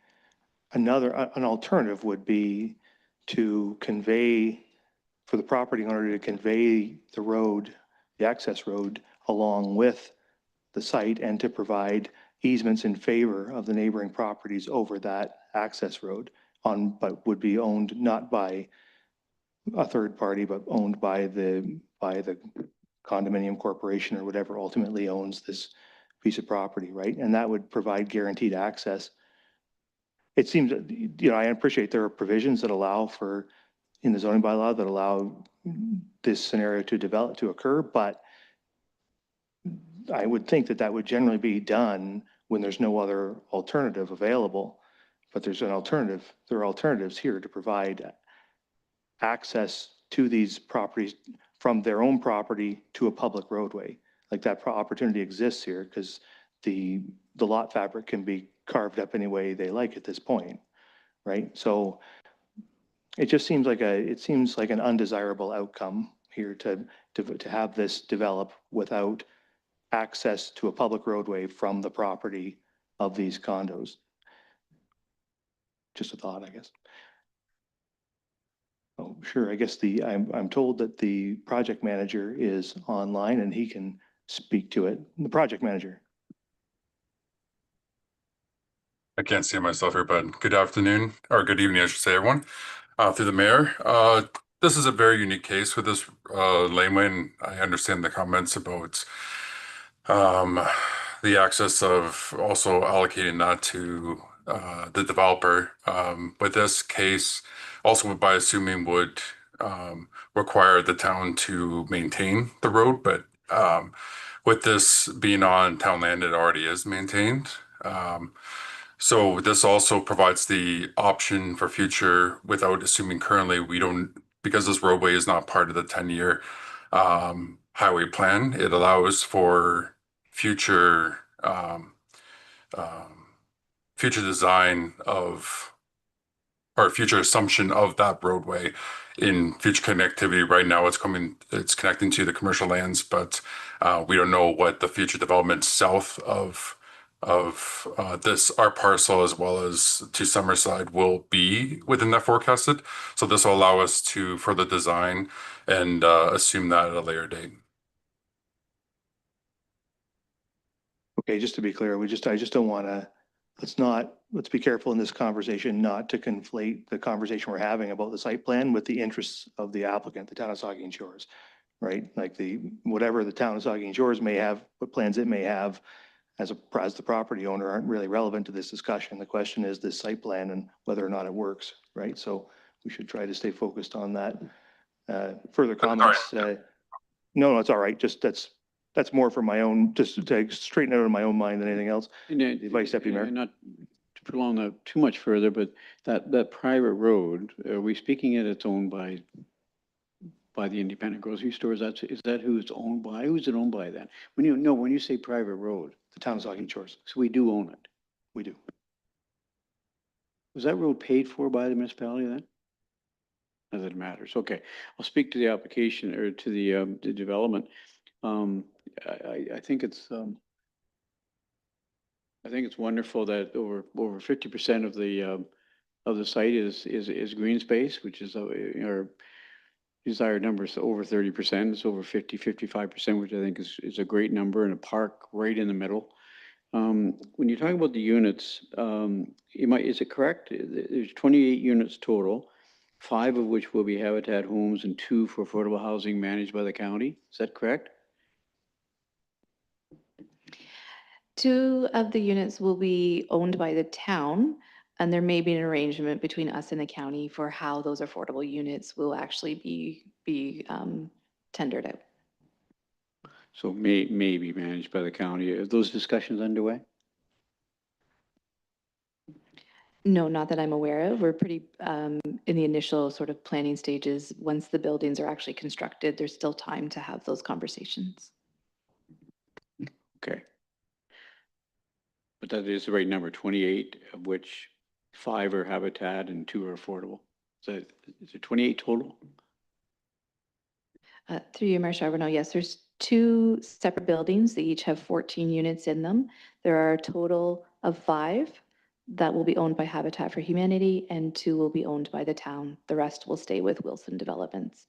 an alternative would be to convey, for the property owner to convey the road, the access road, along with the site and to provide easements in favor of the neighboring properties over that access road but would be owned not by a third party, but owned by the condominium corporation or whatever ultimately owns this piece of property, right? And that would provide guaranteed access. It seems, I appreciate there are provisions that allow for, in the zoning bylaw, that allow this scenario to occur, but I would think that would generally be done when there's no other alternative available. But there's an alternative. There are alternatives here to provide access to these properties from their own property to a public roadway. Like that opportunity exists here because the lot fabric can be carved up any way they like at this point, right? So it just seems like an undesirable outcome here to have this develop without access to a public roadway from the property of these condos. Just a thought, I guess. Oh, sure. I guess I'm told that the project manager is online and he can speak to it. The project manager. I can't see myself here, but good afternoon, or good evening, I should say, everyone. Through the mayor. This is a very unique case with this laneway, and I understand the comments about the access of also allocating that to the developer. But this case also by assuming would require the town to maintain the road, but with this being on town land, it already is maintained. So this also provides the option for future without assuming currently we don't, because this roadway is not part of the 10-year highway plan, it allows for future future design of or future assumption of that roadway in future connectivity. Right now it's connecting to the commercial lands, but we don't know what the future development south of this, our parcel, as well as to Summerside will be within that forecasted. So this will allow us to further design and assume that at a later date. Okay, just to be clear, I just don't want to, let's be careful in this conversation not to conflate the conversation we're having about the site plan with the interests of the applicant, the town of Saugeen Shores, right? Like whatever the town of Saugeen Shores may have, what plans it may have as the property owner aren't really relevant to this discussion. The question is this site plan and whether or not it works, right? So we should try to stay focused on that. Further comments? No, it's all right. Just That's more for my own, just to straighten it out in my own mind than anything else. And, Vice Deputy Mayor. Not to prolong that too much further, but that private road, are we speaking it, it's owned by the independent grocery stores? Is that who it's owned by? Who's it owned by then? When you say private road, The town of Saugeen Shores. so we do own it. We do. Was that road paid for by the municipality then? Not that it matters. Okay, I'll speak to the application or to the development. I think it's wonderful that over 50% of the site is green space, which is our desired number is over 30%. It's over 50-55%, which I think is a great number, and a park right in the middle. When you're talking about the units, is it correct? There's 28 units total, 5 of which will be Habitat homes and 2 for affordable housing managed by the county. Is that correct? 2 of the units will be owned by the town, and there may be an arrangement between us and the county for how those affordable units will actually be tendered out. So may be managed by the county. Are those discussions underway? No, not that I'm aware of. We're pretty in the initial sort of planning stages. Once the buildings are actually constructed, there's still time to have those conversations. Okay. But that is the right number, 28, of which 5 are Habitat and 2 are affordable. Is it 28 total? Through you, Mayor Charbonneau, yes, there's 2 separate buildings. They each have 14 units in them. There are a total of 5 that will be owned by Habitat for Humanity, and 2 will be owned by the town. The rest will stay with Wilson Developments.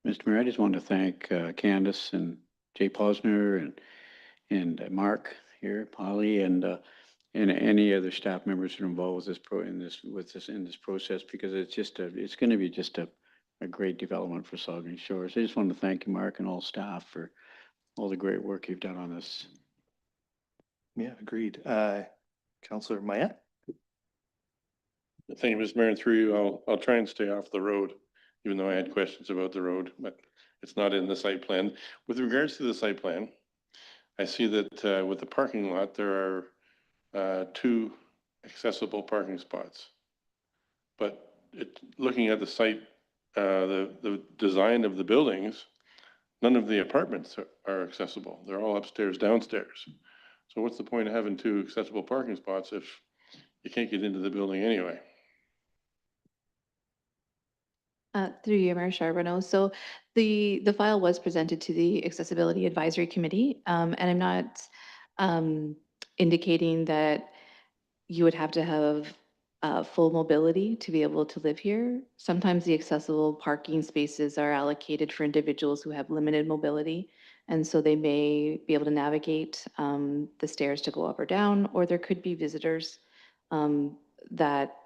Mr. Mayor, I just want to thank Candace and Jay Posner and Mark here, Polly, and any other staff members who are involved with this process, because it's going to be just a great development for Saugeen Shores. I just want to thank you, Mark, and all staff for all the great work you've done on this. Yeah, agreed. Councillor Mayette? Thank you, Mr. Mayor, and through you, I'll try and stay off the road, even though I had questions about the road, but it's not in the site plan. With regards to the site plan, I see that with the parking lot, there are 2 accessible parking spots. But looking at the site, the design of the buildings, none of the apartments are accessible. They're all upstairs, downstairs. So what's the point of having 2 accessible parking spots if you can't get into the building anyway? Through you, Mayor Charbonneau. So the file was presented to the Accessibility Advisory Committee, and I'm not indicating that you would have to have full mobility to be able to live here. Sometimes the accessible parking spaces are allocated for individuals who have limited mobility, and so they may be able to navigate the stairs to go up or down, or there could be visitors that,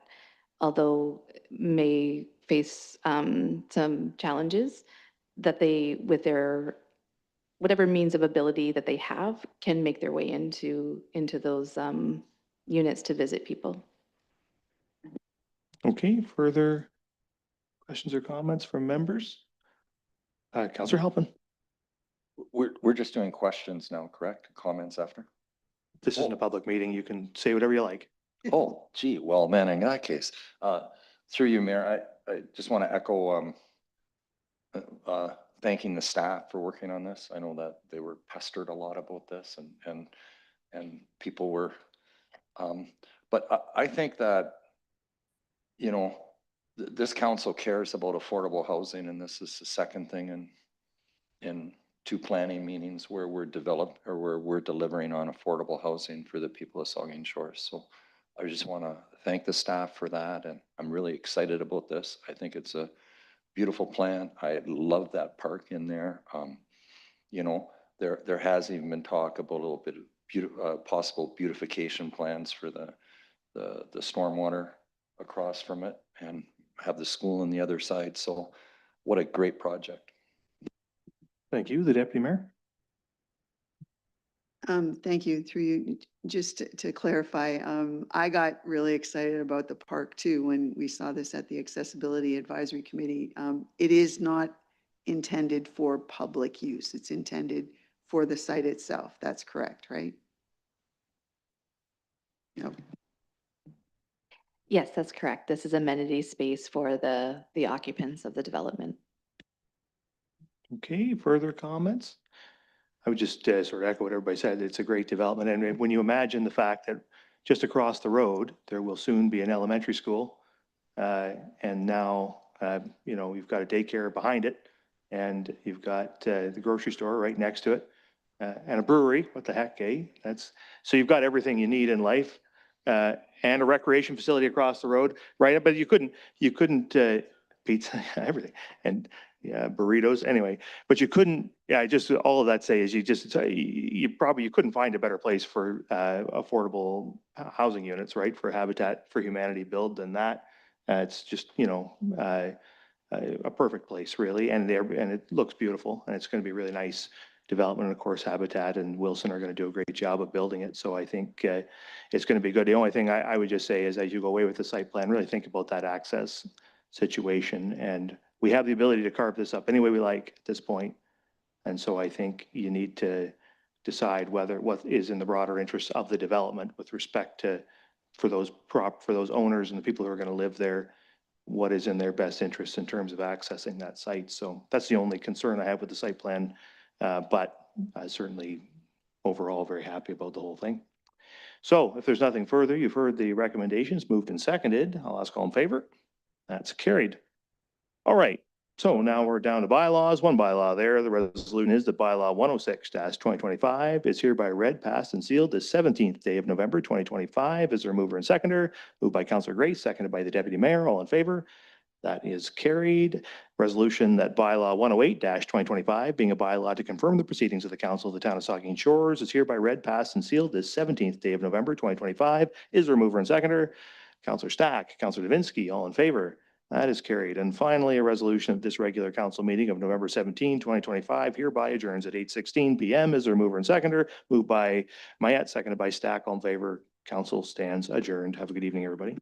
although may face some challenges, that they, with their whatever means of ability that they have, can make their way into those units to visit people. Okay, further questions or comments from members? Councillor Halpin? We're just doing questions now, correct? Comments after? This isn't a public meeting. You can say whatever you like. Oh, gee, well, man, in that case, through you, Mayor, I just want to echo thanking the staff for working on this. I know that they were pestered a lot about this and people were, but I think that, you know, this council cares about affordable housing, and this is the second thing in 2 planning meetings where we're delivering on affordable housing for the people of Saugeen Shores. So I just want to thank the staff for that, and I'm really excited about this. I think it's a beautiful plan. I love that park in there. You know, there has even been talk about a little bit of possible beautification plans for the stormwater across from it, and have the school on the other side. So what a great project. Thank you. The Deputy Mayor? Thank you. Through you, just to clarify, I got really excited about the park too when we saw this at the Accessibility Advisory Committee. It is not intended for public use. It's intended for the site itself. That's correct, right? No. Yes, that's correct. This is amenity space for the occupants of the development. Okay, further comments? I would just sort of echo what everybody said. It's a great development. And when you imagine the fact that just across the road, there will soon be an elementary school. And now, you know, you've got a daycare behind it, and you've got the grocery store right next to it, and a brewery. What the heck, eh? So you've got everything you need in life, and a recreation facility across the road, right? But you couldn't pizza, everything, and yeah, burritos. Anyway, but you couldn't. Yeah, just all of that say is you couldn't find a better place for affordable housing units, right? For Habitat for Humanity build than that. It's just, you know, a perfect place, really, and it looks beautiful, and it's going to be really nice development. And of course, Habitat and Wilson are going to do a great job of building it. So I think it's going to be good. The only thing I would just say is, as you go away with the site plan, really think about that access situation. And we have the ability to carve this up any way we like at this point. And so I think you need to decide what is in the broader interest of the development with respect to for those owners and the people who are going to live there, what is in their best interest in terms of accessing that site. So that's the only concern I have with the site plan. But certainly overall very happy about the whole thing. So if there's nothing further, you've heard the recommendations moved and seconded. I'll ask all in favor. That's carried. All right. So now we're down to bylaws. One bylaw there. The resolution is that bylaw 106-2025 is hereby read, passed, and sealed this 17th day of November 2025. Is there a mover and seconder? Moved by Councillor Grace, seconded by the Deputy Mayor. All in favor? That is carried. Resolution that bylaw 108-2025, being a bylaw to confirm the proceedings of the Council of the Town of Saugeen Shores, is hereby read, passed, and sealed this 17th day of November 2025. Is there a mover and seconder? Councillor Stack, Councillor Davinsky, all in favor? That is carried. And finally, a resolution of this regular council meeting of November 17, 2025 hereby adjourns at 8:16 p.m. Is there a mover and seconder? Moved by Mayette, seconded by Stack. All in favor. Council stands adjourned. Have a good evening, everybody.